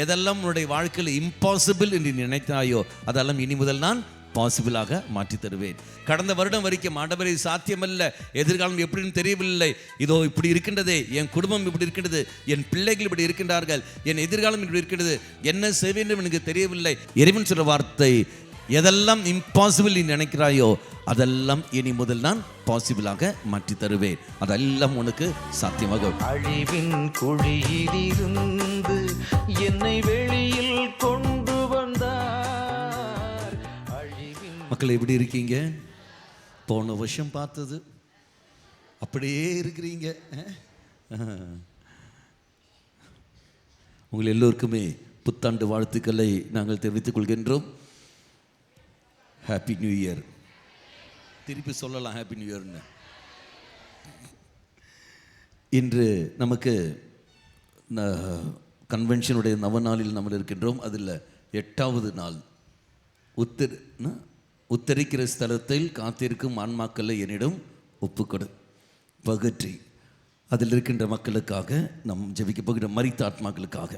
எதெல்லாம் உன்னுடைய வாழ்க்கையில் இம்பாசிபிள் என்று நினைத்தாயோ அதெல்லாம் இனி முதல் நான் பாசிபிளாக மாற்றி தருவேன். கடந்த வருடம் வரைக்கும் ஆண்டவரே சாத்தியமல்ல, எதிர்காலம் எப்படின்னு தெரியவில்லை, இதோ இப்படி இருக்கின்றதே, என் குடும்பம் இப்படி இருக்கின்றது, என் பிள்ளைகள் இப்படி இருக்கின்றார்கள், என் எதிர்காலம் இப்படி இருக்கின்றது, என்ன செய்ய வேண்டும் எனக்கு தெரியவில்லை. இறைவன் சொல்ற வார்த்தை, எதெல்லாம் இம்பாசிபிள் நீ நினைக்கிறாயோ அதெல்லாம் இனி முதல் நான் பாசிபிளாக மாற்றி தருவேன். அதெல்லாம் உனக்கு சாத்தியமாக. அழிவின் குழியிலிருந்து என்னை வெளியில் கொண்டு வந்தார். மக்கள் எப்படி இருக்கீங்க? போன வருஷம் பார்த்தது அப்படியே இருக்கிறீங்க. உங்கள் எல்லோருக்குமே புத்தாண்டு வாழ்த்துக்களை நாங்கள் தெரிவித்துக் கொள்கின்றோம். Happy new year. திருப்பி சொல்லலாம் ஹாப்பி நியூ இயர்னு. இன்று நமக்கு கன்வென்ஷனுடைய நவநாளில் நம்ம இருக்கின்றோம். அதில் 8வது நாள். உத்தரிக்கிற ஸ்தலத்தில் காத்திருக்கும் ஆன்மாக்களை என்னிடம் ஒப்புக்கொடு பகற்றி அதில் இருக்கின்ற மக்களுக்காக நம் ஜெபிக்க போகிற மரித்த ஆத்மாக்களுக்காக.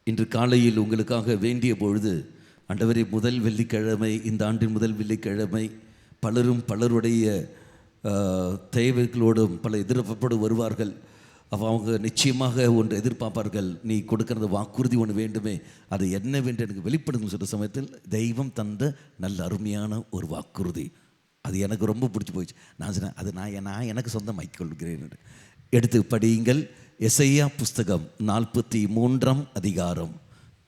இன்று காலையில் உங்களுக்காக வேண்டிய பொழுது, ஆண்டவரே முதல் வெள்ளிக்கிழமை, இந்த ஆண்டின் முதல் வெள்ளிக்கிழமை, பலரும் பலருடைய தேவைகளோடும் பல எதிர்பார்ப்போடு வருவார்கள். அவங்க நிச்சயமாக ஒன்று எதிர்பார்ப்பார்கள், நீ கொடுக்கறது வாக்குறுதி ஒன்று வேண்டுமே, அது என்னவென்று எனக்கு வெளிப்படுதுன்னு சொல்கிற சமயத்தில் தெய்வம் தந்த நல்ல அருமையான ஒரு வாக்குறுதி. அது எனக்கு ரொம்ப பிடிச்சி போயிடுச்சு. நான் சொன்னேன், அது நான் எனக்கு சொந்தம் மைக்கொள்கிறேன். எடுத்து படியுங்கள். எசையா புஸ்தகம் 43ஆம் அதிகாரம்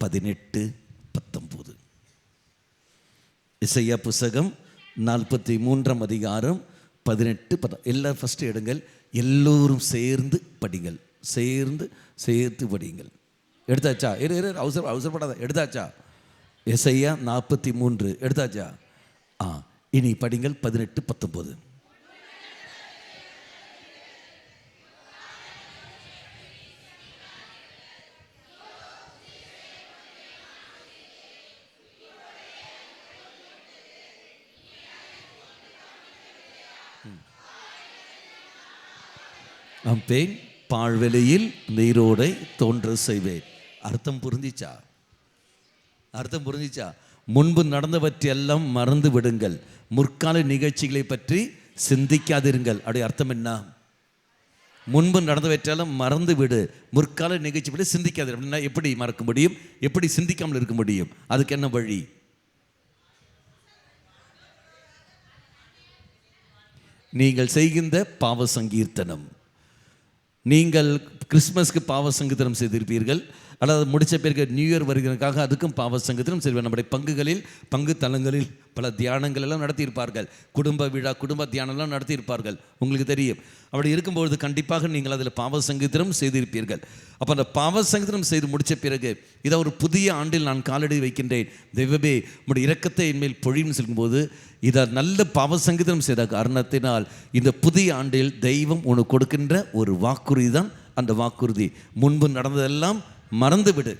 18-19. எசையா புஸ்தகம் 43ஆம் அதிகாரம் 18-19. எல்லாரும் ஃபஸ்ட்டு எடுங்கள், எல்லோரும் சேர்ந்து படிங்கள், சேர்த்து படிங்கள். எடுத்தாச்சா? அவசரப்படாத. எடுத்தாச்சா? எசையா 43 எடுத்தாச்சா? இனி படிங்கள் 18-19. அம்பேன் பாழ்வெளியில் நீரோடை தோன்ற செய்வேன். அர்த்தம் புரிஞ்சிச்சா? முன்பு நடந்தவற்றையெல்லாம் மறந்து விடுங்கள், முற்கால நிகழ்ச்சிகளை பற்றி சிந்திக்காதிருங்கள். அப்படி அர்த்தம் என்ன? முன்பு நடந்தவற்றையெல்லாம் மறந்து விடு, முற்கால நிகழ்ச்சி பற்றி சிந்திக்காது. அப்படின்னா எப்படி மறக்க முடியும்? எப்படி சிந்திக்காமல் இருக்க முடியும்? அதுக்கு என்ன வழி? நீங்கள் செய்கின்ற பாவ சங்கீர்த்தனம். நீங்கள் கிறிஸ்மஸ்க்கு பாவ சங்கீதனம் செய்திருப்பீர்கள், அல்லது முடித்த பிறகு நியூ இயர் வருகிறதுக்காக அதுக்கும் பாவ சங்கீதனம் செய்வார். நம்முடைய பங்கு தலங்களில் பல தியானங்கள் எல்லாம் நடத்தியிருப்பார்கள், குடும்ப விழா, குடும்ப தியானம்லாம் நடத்தியிருப்பார்கள், உங்களுக்கு தெரியும். அப்படி இருக்கும்பொழுது கண்டிப்பாக நீங்கள் அதில் பாவ சங்கீதனம் செய்திருப்பீர்கள். அப்போ அந்த பாவ சங்கீதனம் செய்து முடித்த பிறகு, இதை ஒரு புதிய ஆண்டில் நான் காலடி வைக்கின்றேன், தெய்வமே உம்முடைய இரக்கத்தை என்மேல் பொழின்னு சொல்லும்போது, இதை நல்ல பாவ சங்கீதனம் செய்த காரணத்தினால் இந்த புதிய ஆண்டில் தெய்வம் உனக்கு கொடுக்கின்ற ஒரு வாக்குறுதி தான் அந்த வாக்குறுதி. முன்பு நடந்ததெல்லாம் மறந்து விடு,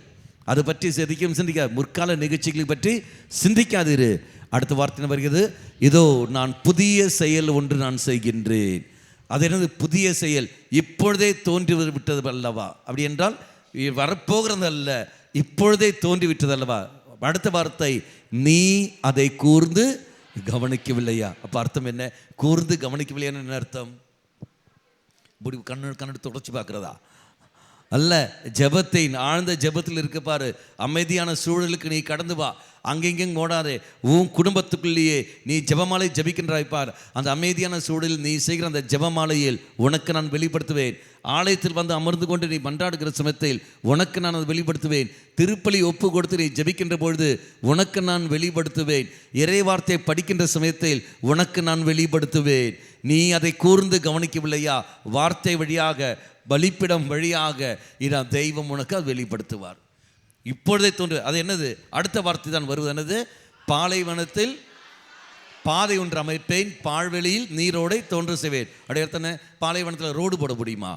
அதை பற்றி சிந்திக்காது, முற்கால நிகழ்ச்சிகளை பற்றி சிந்திக்காதிரு. அடுத்த வார்த்தை வருகிறது, இதோ நான் புதிய செயல் ஒன்று நான் செய்கின்றேன். அது என்னது புதிய செயல்? இப்பொழுதே தோன்றி விட்டது அல்லவா? அப்படி என்றால் வரப்போகிறது அல்ல, இப்பொழுதே தோன்றி விட்டது அல்லவா? அடுத்த வார்த்தை, நீ அதை கூர்ந்து கவனிக்கவில்லையா? அப்போ அர்த்தம் என்ன? கூர்ந்து கவனிக்கவில்லையான்னு என்ன அர்த்தம்? இப்படி கண்ணு தொடச்சி பார்க்குறதா அல்ல. ஜெபத்தை ஆழ்ந்த ஜெபத்தில் இருக்க பாரு, அமைதியான சூழலுக்கு நீ கடந்து வா, அங்கெங்கேயும் ஓடாதே, உன் குடும்பத்துக்குள்ளேயே நீ ஜெபமாலை ஜெபிக்கின்றாய் பார். அந்த அமைதியான சூழலில் நீ செய்கிற அந்த ஜெபமாலையில் உனக்கு நான் வெளிப்படுத்துவேன். ஆலயத்தில் வந்து அமர்ந்து கொண்டு நீ மன்றாடுகிற சமயத்தில் உனக்கு நான் அதை வெளிப்படுத்துவேன். திருப்பலி ஒப்பு கொடுத்து நீ ஜெபிக்கின்ற பொழுது உனக்கு நான் வெளிப்படுத்துவேன். இறை வார்த்தையை படிக்கின்ற சமயத்தில் உனக்கு நான் வெளிப்படுத்துவேன். நீ அதை கூர்ந்து கவனிக்கவில்லையா? வார்த்தை வழியாக, பலிப்பிடம் வழியாக இதை தெய்வம் உனக்கு அது வெளிப்படுத்துவார். இப்பொழுதே தோன்று. அது என்னது? அடுத்த வார்த்தை தான் வருவது. என்னது? பாலைவனத்தில் பாதை ஒன்று அமைப்பேன், பாழ்வெளியில் நீரோடை தோன்ற செய்வேன். அப்படி அர்த்தம், பாலைவனத்தில் ரோடு போட முடியுமா?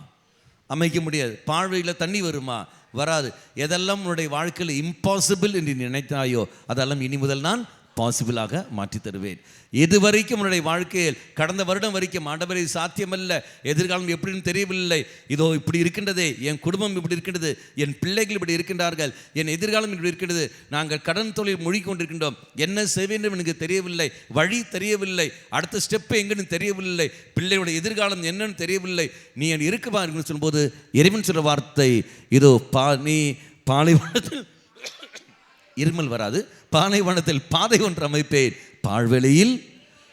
அமைக்க முடியாது. பாழ்வெளியில் தண்ணி வருமா? வராது. எதெல்லாம் உன்னுடைய வாழ்க்கையில் இம்பாசிபிள் என்று நினைத்தாயோ அதெல்லாம் இனி முதல் நான் பாசிபிளாக மாற்றி தருவேன். இது வரைக்கும் உன்னுடைய வாழ்க்கையில் கடந்த வருடம் வரைக்கும் ஆண்டவரே சாத்தியமல்ல, எதிர்காலம் எப்படின்னு தெரியவில்லை, இதோ இப்படி இருக்கின்றதே, என் குடும்பம் இப்படி இருக்கின்றது, என் பிள்ளைகள் இப்படி இருக்கின்றார்கள், என் எதிர்காலம் இப்படி இருக்கின்றது, நாங்கள் கடன் தொழில் மொழி கொண்டிருக்கின்றோம், என்ன செய்ய வேண்டும் எனக்கு தெரியவில்லை, வழி தெரியவில்லை, அடுத்த ஸ்டெப்பு எங்கன்னு தெரியவில்லை, பிள்ளையோட எதிர்காலம் என்னன்னு தெரியவில்லை, நீ என் இருக்குவா இருக்குன்னு சொல்லும்போது இறைவன் சொல்ற வார்த்தை, இதோ நீ பாலைவனத்தில் இருமல் வராது, பாலைவனத்தில் பாதை ஒன்று அமைப்பேன், பாழ்வெளியில்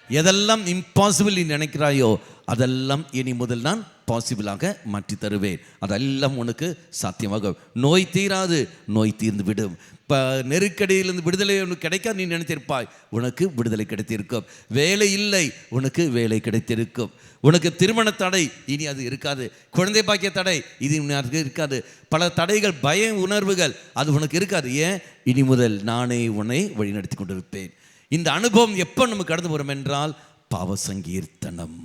எதெல்லாம் இம்பாசிபிள் நீ நினைக்கிறாயோ அதெல்லாம் இனி முதல் நான் பாசிபிளாக மாற்றி தருவேன். அதெல்லாம் உனக்கு சாத்தியமாகும். நோய் தீராது, நோய் தீர்ந்து விடும். இப்போ நெருக்கடியிலிருந்து விடுதலை உனக்கு கிடைக்காது, நீ நினைத்திருப்பாய், உனக்கு விடுதலை கிடைத்திருக்கும். வேலை இல்லை, உனக்கு வேலை கிடைத்திருக்கும். உனக்கு திருமண தடை, இனி அது இருக்காது. குழந்தை பாக்கிய தடை, இது அது இருக்காது. பல தடைகள், பய உணர்வுகள், அது உனக்கு இருக்காது. ஏன்? இனி முதல் நானே உன்னை வழிநடத்தி கொண்டிருப்பேன். இந்த அனுபவம் எப்போ நமக்கு கடந்து வரும் என்றால் பாவ சங்கீர்த்தனம்.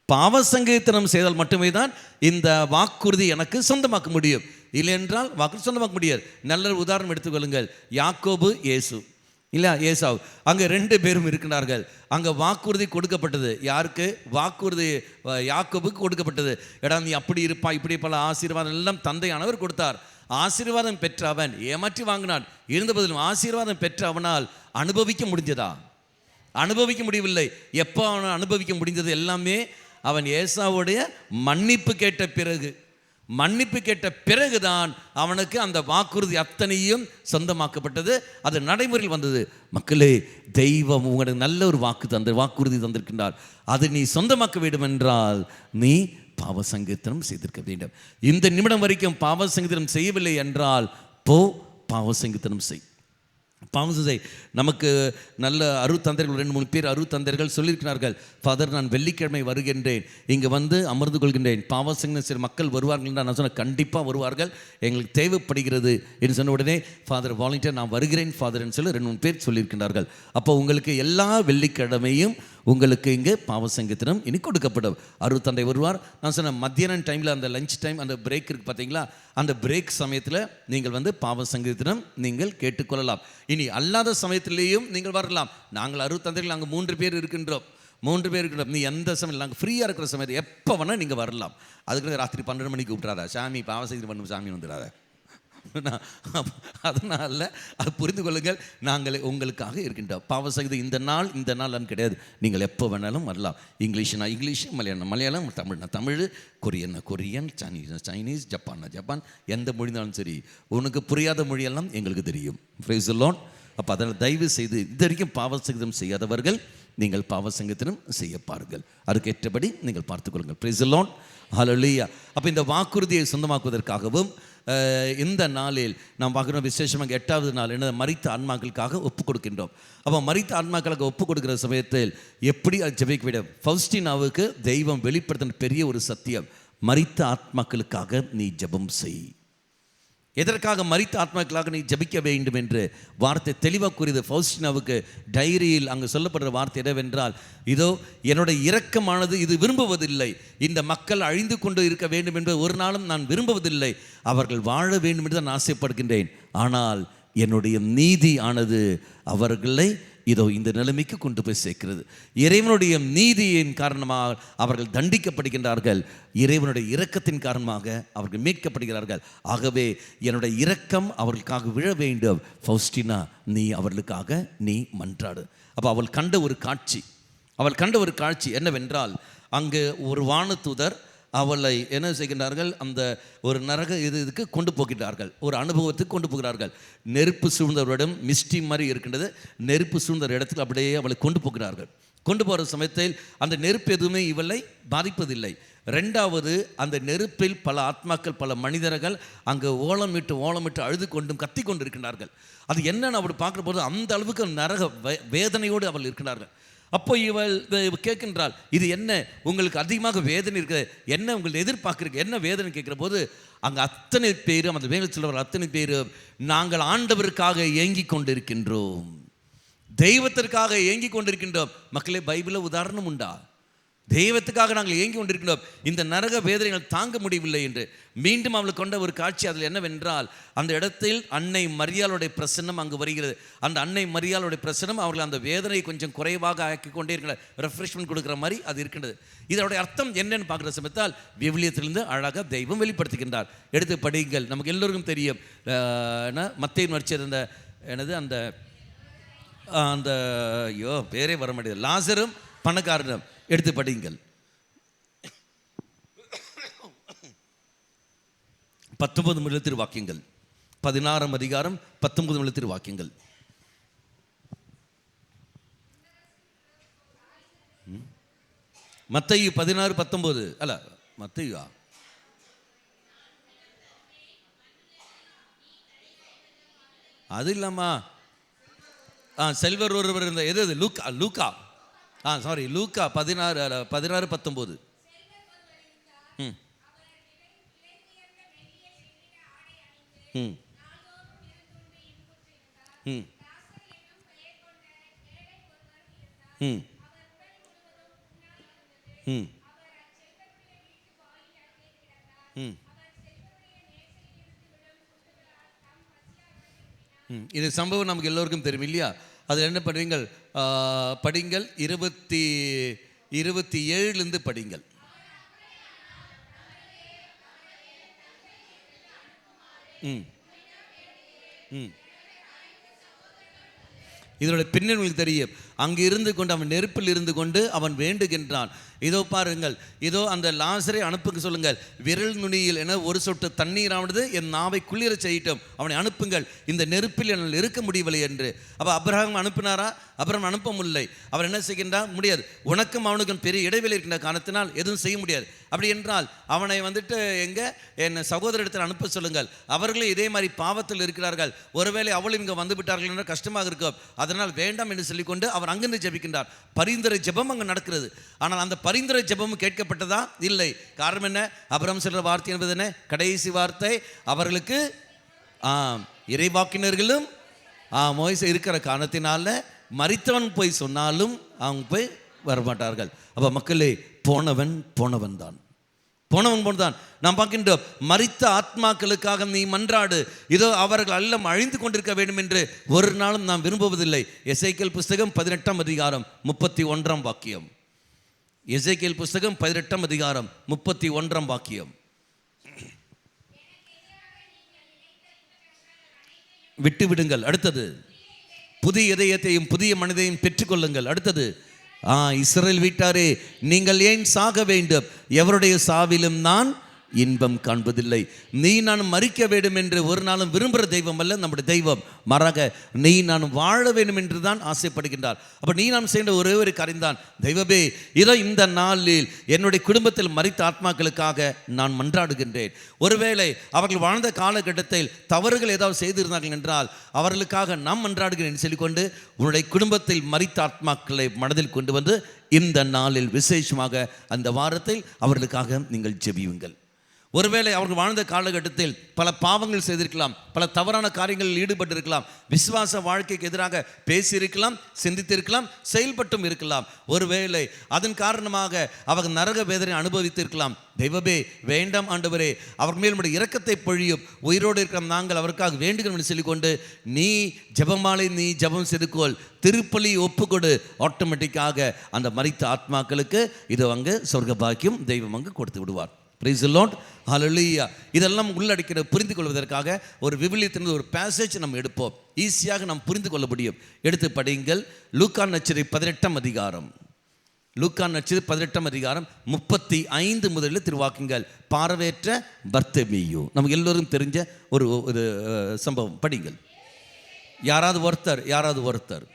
பாவ சங்கீர்த்தனம் செய்தால் மட்டுமே தான் இந்த வாக்குறுதி எனக்கு சொந்தமாக்க முடியும். இல்லை என்றால் வாக்குறுதி சொந்தமாக்க முடியாது. நல்ல உதாரணம் எடுத்துக்கொள்ளுங்கள். யாக்கோபு, இயேசு இல்லை ஏசாவு, அங்கே 2 பேரும் இருக்கிறார்கள். அங்கே வாக்குறுதி கொடுக்கப்பட்டது. யாருக்கு வாக்குறுதி? யாக்கோபுக்கு கொடுக்கப்பட்டது. எடா நீ அப்படி இருப்பா, இப்படி பல ஆசீர்வாதம் எல்லாம் தந்தையானவர் கொடுத்தார். ஆசீர்வாதம் பெற்ற அவன் ஏமாற்றி வாங்கினான். இருந்தபோதிலும் ஆசீர்வாதம் பெற்ற அவனால் அனுபவிக்க முடிஞ்சதா? அனுபவிக்க முடியவில்லை. எப்போ அவன் அனுபவிக்க முடிந்தது? எல்லாமே அவன் ஏசாவுடைய மன்னிப்பு கேட்ட பிறகு. மன்னிப்பு கேட்ட பிறகுதான் அவனுக்கு அந்த வாக்குறுதி அத்தனையும் சொந்தமாக்கப்பட்டது. அது நடைமுறையில் வந்தது. மக்களே, தெய்வம் உங்களுக்கு நல்ல ஒரு வாக்குறுதி தந்திருக்கின்றார். அதை நீ சொந்தமாக்க வேண்டும் என்றால் நீ பாவ சங்கீர்த்தனம் செய்திருக்க வேண்டும். இந்த நிமிடம் வரைக்கும் பாவ சங்கீர்த்தனம் செய்யவில்லை என்றால் பாவ சங்கீர்த்தனம் செய். பாவம் நமக்கு நல்ல அருத்தந்தர்கள் 2-3 பேர் அருத்தந்தர்கள் சொல்லியிருக்கிறார்கள். ஃபாதர், நான் வெள்ளிக்கிழமை வருகின்றேன், இங்கே வந்து அமர்ந்து கொள்கின்றேன், பாவசங்க சில மக்கள் வருவார்கள் என்று நான் சொன்னேன். கண்டிப்பாக வருவார்கள், எங்களுக்கு தேவைப்படுகிறது என்று சொன்ன உடனே ஃபாதர் வாலண்டியர், நான் வருகிறேன் ஃபாதர்ன்னு சொல்லி 2-3 பேர் சொல்லியிருக்கிறார்கள். அப்போ உங்களுக்கு எல்லா வெள்ளிக்கிழமையும் உங்களுக்கு இங்கே பாவசங்கீர்த்தனம் இனி கொடுக்கப்படும். அருத்தந்தை வருவார். நான் சொன்னேன் மத்தியான டைமில் அந்த லஞ்ச் டைம், அந்த பிரேக் இருக்குது பார்த்தீங்களா, அந்த பிரேக் சமயத்தில் நீங்கள் வந்து பாவசங்கீர்த்தனம் நீங்கள் கேட்டுக்கொள்ளலாம். இனி அல்லாத சமயத்திலேயும் நீங்கள் வரலாம். நாங்கள் அருத்தந்தைகள் நாங்கள் 3 பேர் இருக்கின்றோம். 3 பேர் இருக்கின்றோம். நீ எந்த சமயம் நாங்கள் ஃப்ரீயாக இருக்கிற சமயத்தை எப்போ வேணால் நீங்கள் வரலாம். அதுக்கு ராத்திரி 12 மணிக்கு கூப்பிட்றாரா, சாமி பாவசங்கீர்த்தனம் பண்ணும் சாமி வந்துடாத. அதனால் அது புரிந்து கொள்ளுங்கள், நாங்கள் உங்களுக்காக இருக்கின்றோம். பாவசங்கீதம் இந்த நாள் கிடையாது. நீங்கள் எப்போ வேணாலும் வரலாம். இங்கிலீஷ்னா இங்கிலீஷ், மலையாளம், தமிழ்னா தமிழ், கொரியன், சைனீஸ், ஜப்பான், எந்த மொழினாலும் சரி. உனக்கு புரியாத மொழியெல்லாம் எங்களுக்கு தெரியும். Praise the Lord. அப்போ அதனால் தயவு செய்து இது வரைக்கும் பாவசங்கீதம் செய்யாதவர்கள் நீங்கள் பாவசங்கீதம் செய்ய பாருங்கள். அதுக்கேற்றபடி நீங்கள் பார்த்துக்கொள்ளுங்கள். Price the Lord. ஹல்லேலூயா. அப்போ இந்த வாக்குறுதியை சொந்தமாக்குவதற்காகவும் இந்த நாளில் நாம் பார்க்குறோம். விசேஷமாக 8வது நாள் என்ன, மரித்த ஆன்மாக்களுக்காக ஒப்பு கொடுக்கின்றோம். அப்போ மரித்த ஆன்மாக்களுக்கு ஒப்பு கொடுக்குற சமயத்தில் எப்படி அது ஜெபிக்க வேண்டும்? ஃபவுஸ்டினாவுக்கு தெய்வம் வெளிப்படுத்தின பெரிய ஒரு சத்தியம், மரித்த ஆத்மாக்களுக்காக நீ ஜெபம் செய். எதற்காக மரித்த ஆத்மாக்களாக நீ ஜபிக்க வேண்டும் என்று வார்த்தை தெளிவாக கூறியது. ஃபவுஸ்டினாவுக்கு டைரியில் அங்கு சொல்லப்படுற வார்த்தை என்னவென்றால், இதோ என்னுடைய இரக்கமானது இது விரும்புவதில்லை, இந்த மக்கள் அழிந்து கொண்டு இருக்க வேண்டும் என்பது ஒரு நாளும் நான் விரும்புவதில்லை, அவர்கள் வாழ வேண்டும் என்று நான் ஆசைப்படுகின்றேன், ஆனால் என்னுடைய நீதி ஆனது அவர்களை இதோ இந்த நிலைமைக்கு கொண்டு போய் சேர்க்கிறது. இறைவனுடைய நீதியின் காரணமாக அவர்கள் தண்டிக்கப்படுகின்றார்கள், இறைவனுடைய இரக்கத்தின் காரணமாக அவர்கள் மீட்கப்படுகிறார்கள். ஆகவே என்னுடைய இரக்கம் அவர்களுக்காக விழ வேண்டும். ஃபவுஸ்டினா, நீ அவர்களுக்காக நீ மன்றாடு. அப்போ அவள் கண்ட ஒரு காட்சி என்னவென்றால், அங்கு ஒரு வானதூதர் அவளை என்ன செய்கின்றார்கள், அந்த ஒரு நரக இதுக்கு கொண்டு போகிறார்கள், ஒரு அனுபவத்துக்கு கொண்டு போகிறார்கள். நெருப்பு சூழ்ந்த ஒரு இடம், மிஸ்டி மாதிரி இருக்கின்றது, நெருப்பு சூழ்ந்த இடத்துக்கு அப்படியே அவளை கொண்டு போகிறார்கள். கொண்டு போகிற சமயத்தில் அந்த நெருப்பு எதுவுமே இவளை பாதிப்பதில்லை. 2வது, அந்த நெருப்பில் பல ஆத்மாக்கள், பல மனிதர்கள் அங்கே ஓலமிட்டு அழுது கொண்டும் கத்தி கொண்டு இருக்கின்றார்கள். அது என்னன்னு அவள் பார்க்குற போது அந்த அளவுக்கு நரக வேதனையோடு அவள் இருக்கிறார்கள். அப்போ இவள் கேட்கின்றாள், இது என்ன உங்களுக்கு அதிகமாக வேதனை இருக்குது, என்ன உங்களை எதிர்பார்க்குறீங்க, என்ன வேதனை கேட்குற போது அங்கே அத்தனை பேரும், அந்த வேலை சொல்லுவார், அத்தனை பேரும் நாங்கள் ஆண்டவருக்காக ஏங்கி கொண்டிருக்கின்றோம், தெய்வத்திற்காக ஏங்கி கொண்டிருக்கின்றோம். மக்களே, பைபிளில் உதாரணம் உண்டா? தெய்வத்துக்காக நாங்கள் ஏங்கி கொண்டிருக்கிறோம், இந்த நரக வேதனைகள் தாங்க முடியவில்லை என்று. மீண்டும் அவளுக்கு கொண்ட ஒரு காட்சி அதில் என்னவென்றால், அந்த இடத்தில் அன்னை மரியாளுடைய பிரசன்னம் அங்கு வருகிறது. அந்த அன்னை மரியாளுடைய பிரசன்னம் அவர்கள் அந்த வேதனை கொஞ்சம் குறைவாக ஆக்கி கொண்டே இருக்கிற, ரெஃப்ரெஷ்மெண்ட் கொடுக்குற மாதிரி அது இருக்கின்றது. இதனுடைய அர்த்தம் என்னன்னு பார்க்குற சமயத்தால் விவிலியத்திலிருந்து அழகாக தெய்வம் வெளிப்படுத்துகின்றார். எடுத்து படியுங்கள். நமக்கு எல்லோருக்கும் தெரியும், மத்தேயு நற்செய்தி என்னது அந்த அந்த ஐயோ பேரே வர மாட்டேங்குது, லாசரும் பணக்காரனும். எடுத்து படியுங்கள். 19 முதல் திருவாக்கியங்கள், 16ஆம் அதிகாரம் 19 முதல் திருவாக்கியங்கள். மத்தேயு 16:19 அல்ல, மத்தேயுவா? அது இல்லாமா? செல்வர் ஒருவர் இருந்த எது லூக்கா, லூக்கா சாரி லூக்கா 16:19. ம் ம் ம் ம் ம் ம் இது சம்பவம் நமக்கு எல்லோருக்கும் தெரியும் இல்லையா? அதில் என்ன பண்ணுவீங்கள்? படிங்கள் 27 படிங்கள். ம் ம் இதனுடைய பின்னணி உங்களுக்கு தெரியும். அங்கு இருந்து கொண்டு அவன் நெருப்பில் இருந்து கொண்டு அவன் வேண்டுகின்றான். இதோ பாருங்கள், இதோ அந்த லாசரை அனுப்புங்க சொல்லுங்கள், விரல் நுனியில் என ஒரு சொட்டு தண்ணீரானது என் நாவை குளிர செய்யட்டும், அவனை அனுப்புங்கள், இந்த நெருப்பில் என்னால் இருக்க முடியவில்லை என்று. அப்போ அப்ரஹாம் அனுப்பினாரா? அப்புறம் அனுப்ப முடியலை. அவர் என்ன செய்கின்றார்? முடியாது, உனக்கும் அவனுக்கும் பெரிய இடைவெளி இருக்கின்ற காரணத்தினால் எதுவும் செய்ய முடியாது. அப்படி என்றால் அவனை என் சகோதரிடத்தில் அனுப்ப சொல்லுங்கள், அவர்களே இதே மாதிரி பாவத்தில் இருக்கிறார்கள், ஒருவேளை அவளும் இங்கே வந்து விட்டார்கள் என்ற கஷ்டமாக இருக்கும், அதனால் வேண்டாம் என்று சொல்லிக்கொண்டு அவர் அங்கிருந்து ஜெபிக்கின்றார். பரிந்துரை ஜெபம் அங்கு நடக்கிறது. ஆனால் அந்த பரிந்துரை ஜெபம் கேட்கப்பட்டதா? இல்லை. காரணம் என்ன? அபிரகாம் சொல்ற வார்த்தை என்பது என்ன? கடைசி வார்த்தை அவர்களுக்கு இறைவாக்கினர்களும் மோசே இருக்கிற காரணத்தினால மரித்தவன் போய் சொன்னாலும் அவங்க போய் வரமாட்டார்கள். அப்போ மக்களே, போனவன் தான். நாம் பார்க்கின்றோம், மரித்த ஆத்மாக்களுக்காக நீ மன்றாடு, இதோ அவர்கள் எல்லாம் அழிந்து கொண்டிருக்க வேண்டும் என்று ஒரு நாளும் நாம் விரும்புவதில்லை. எசேக்கியேல் புஸ்தகம் 18ஆம் அதிகாரம் 31ஆம் வாக்கியம். எசேக்கியேல் புஸ்தகம் 18ஆம் அதிகாரம் 31ஆம் வாக்கியம். விட்டுவிடுங்கள். அடுத்தது, புதிய இதயத்தையும் புதிய மனிதையும் பெற்றுக்கொள்ளுங்கள். அடுத்தது, இஸ்ரவேல் வீட்டாரே, நீங்கள் ஏன் சாக வேண்டும்? எவருடைய சாவிலும் நான் இன்பம் காண்பதில்லை. நீ நான் மரிக்க வேண்டும் என்று ஒரு நாளும் விரும்புகிற தெய்வம் அல்ல நம்முடைய தெய்வம். மாறாக நீ நான் வாழ வேண்டும் என்று தான் ஆசைப்படுகின்றார். அப்போ நீ நான் செய்த ஒரே ஒரு காரியம்தான், தெய்வமே, இதோ இந்த நாளில் என்னுடைய குடும்பத்தில் மரித்த ஆத்மாக்களுக்காக நான் மன்றாடுகின்றேன். ஒருவேளை அவர்கள் வாழ்ந்த காலகட்டத்தில் தவறுகள் ஏதாவது செய்திருந்தார்கள் என்றால் அவர்களுக்காக நாம் மன்றாடுகிறேன் சொல்லிக்கொண்டு உன்னுடைய குடும்பத்தில் மரித்த ஆத்மாக்களை மனதில் கொண்டு வந்து இந்த நாளில் விசேஷமாக அந்த வாரத்தில் அவர்களுக்காக நீங்கள் ஜெபியுங்கள். ஒருவேளை அவர்கள் வாழ்ந்த காலகட்டத்தில் பல பாவங்கள் செய்திருக்கலாம், பல தவறான காரியங்களில் ஈடுபட்டிருக்கலாம், விசுவாச வாழ்க்கைக்கு எதிராக பேசியிருக்கலாம், சிந்தித்திருக்கலாம், செயல்பட்டும் இருக்கலாம். ஒருவேளை அதன் காரணமாக அவர்கள் நரக வேதனை அனுபவித்திருக்கலாம். தெய்வமே, வேண்டாம் ஆண்டவரே, அவர் மேல் நம்முடைய இரக்கத்தை பொழியும், உயிரோடு இருக்கிற நாங்கள் அவருக்காக வேண்டுகிறோம் என்று சொல்லிக்கொண்டு நீ ஜெபமாலை நீ ஜெபம் செய்துக்கொள், திருப்பலி ஒப்புக்கொடு. ஆட்டோமேட்டிக்காக அந்த மரித்த ஆத்மாக்களுக்கு இது அங்கு சொர்க்க பாக்கியம் தெய்வம் அங்கு கொடுத்து விடுவார். பிரைஸ் தி லார்ட், ஹல்லேலூயா. இதெல்லாம் உள்ளடக்கிற புரிந்து கொள்வதற்காக ஒரு விவிலியத்திலிருந்து ஒரு பேசேஜ் நம்ம எடுப்போம், ஈஸியாக நாம் புரிந்து கொள்ள முடியும். எடுத்து படியுங்கள். லூக்கா நற்செய்தி 18ஆம் அதிகாரம், லூக்கா நற்செய்தி 18ஆம் அதிகாரம் 35 முதலில் திருவாக்குங்கள். பார்வையற்ற பர்த்தமேயு, நமக்கு எல்லோரும் தெரிஞ்ச ஒரு சம்பவம். படிங்கள். யாராவது ஒருத்தர்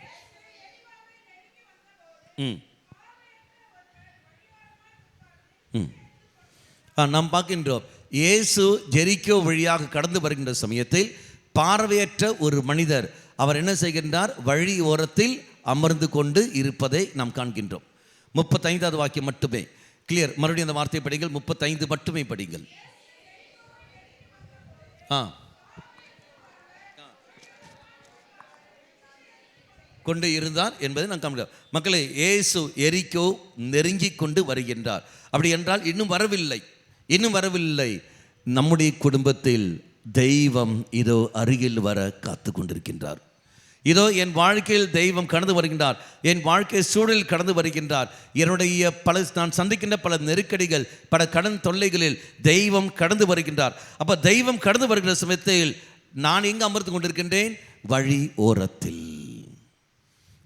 நாம் பார்க்கின்றோம், இயேசு ஜெரிக்கோ வழியாக கடந்து வருகின்ற சமயத்தில் பார்வையற்ற ஒரு மனிதர் அவர் என்ன செய்கின்றார்? வழி ஓரத்தில் அமர்ந்து கொண்டு இருப்பதை நாம் காண்கின்றோம். 35வது வாக்கியம் மட்டுமே கிளியர். மறுபடியும் அந்த வார்த்தையை படிங்கள். 35 மட்டுமே படிங்கள். கொண்டு இருந்தார் என்பதை நான் காண்கிறோம். மக்களே, இயேசு எரிகோ நெருங்கி கொண்டு வருகின்றார். அப்படி என்றால் இன்னும் வரவில்லை. நம்முடைய குடும்பத்தில் தெய்வம் இதோ அருகில் வர காத்து கொண்டிருக்கின்றார். இதோ என் வாழ்க்கையில் தெய்வம் கடந்து வருகின்றார். என் வாழ்க்கை சூழலில் கடந்து வருகின்றார். என்னுடைய நான் சந்திக்கின்ற பல நெருக்கடிகள், பல கடன் தொல்லைகளில் தெய்வம் கடந்து வருகின்றார். அப்போ தெய்வம் கடந்து வருகிற சமயத்தில் நான் எங்கே அமர்ந்து கொண்டிருக்கின்றேன்? வழி ஓரத்தில்.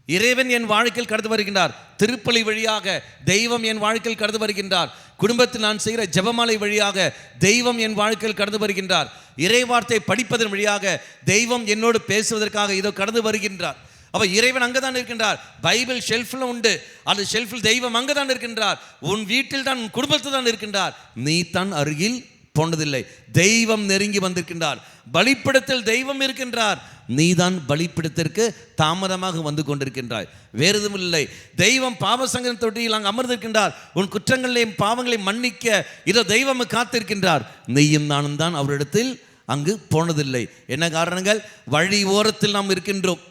இறைவன் என் வாழ்க்கையில் கடந்து வருகின்றார். திருப்பலி வழியாக தெய்வம் என் வாழ்க்கையில் கடந்து வருகின்றார். குடும்பத்தில் நான் செய்கிற ஜெபமாலை வழியாக தெய்வம் என் வாழ்க்கையில் கடந்து வருகின்றார். இறைவார்த்தை படிப்பதன் வழியாக தெய்வம் என்னோடு பேசுவதற்காக இதோ கடந்து வருகின்றார். அப்ப இறைவன் அங்கதான் இருக்கின்றார். பைபிள் ஷெல்ஃபில் உண்டு. அந்த ஷெல்ஃபில் தெய்வம் அங்கதான் இருக்கின்றார். உன் வீட்டில் தான், உன் குடும்பத்தில் தான் இருக்கின்றார். நீ தான் அருகில் போனதில்லை. தெய்வம் நெருங்கி வந்திருக்கின்றார். பலிப்பிடத்தில் தெய்வம் இருக்கின்றார். நீதான் பலிப்பிடத்திற்கு தாமதமாக வந்து கொண்டிருக்கின்றாய். வேறு எதுவும் இல்லை. தெய்வம் பாவசங்கர தொட்டியில் அங்கு அமர்ந்திருக்கின்றார். உன் குற்றங்களையும் பாவங்களையும் மன்னிக்க இதோ தெய்வம் காத்திருக்கின்றார். நீயும் நானும் தான் அவரிடத்தில் அங்கு போனதில்லை. என்ன காரணங்கள்? வழி ஓரத்தில் நாம் இருக்கின்றோம்.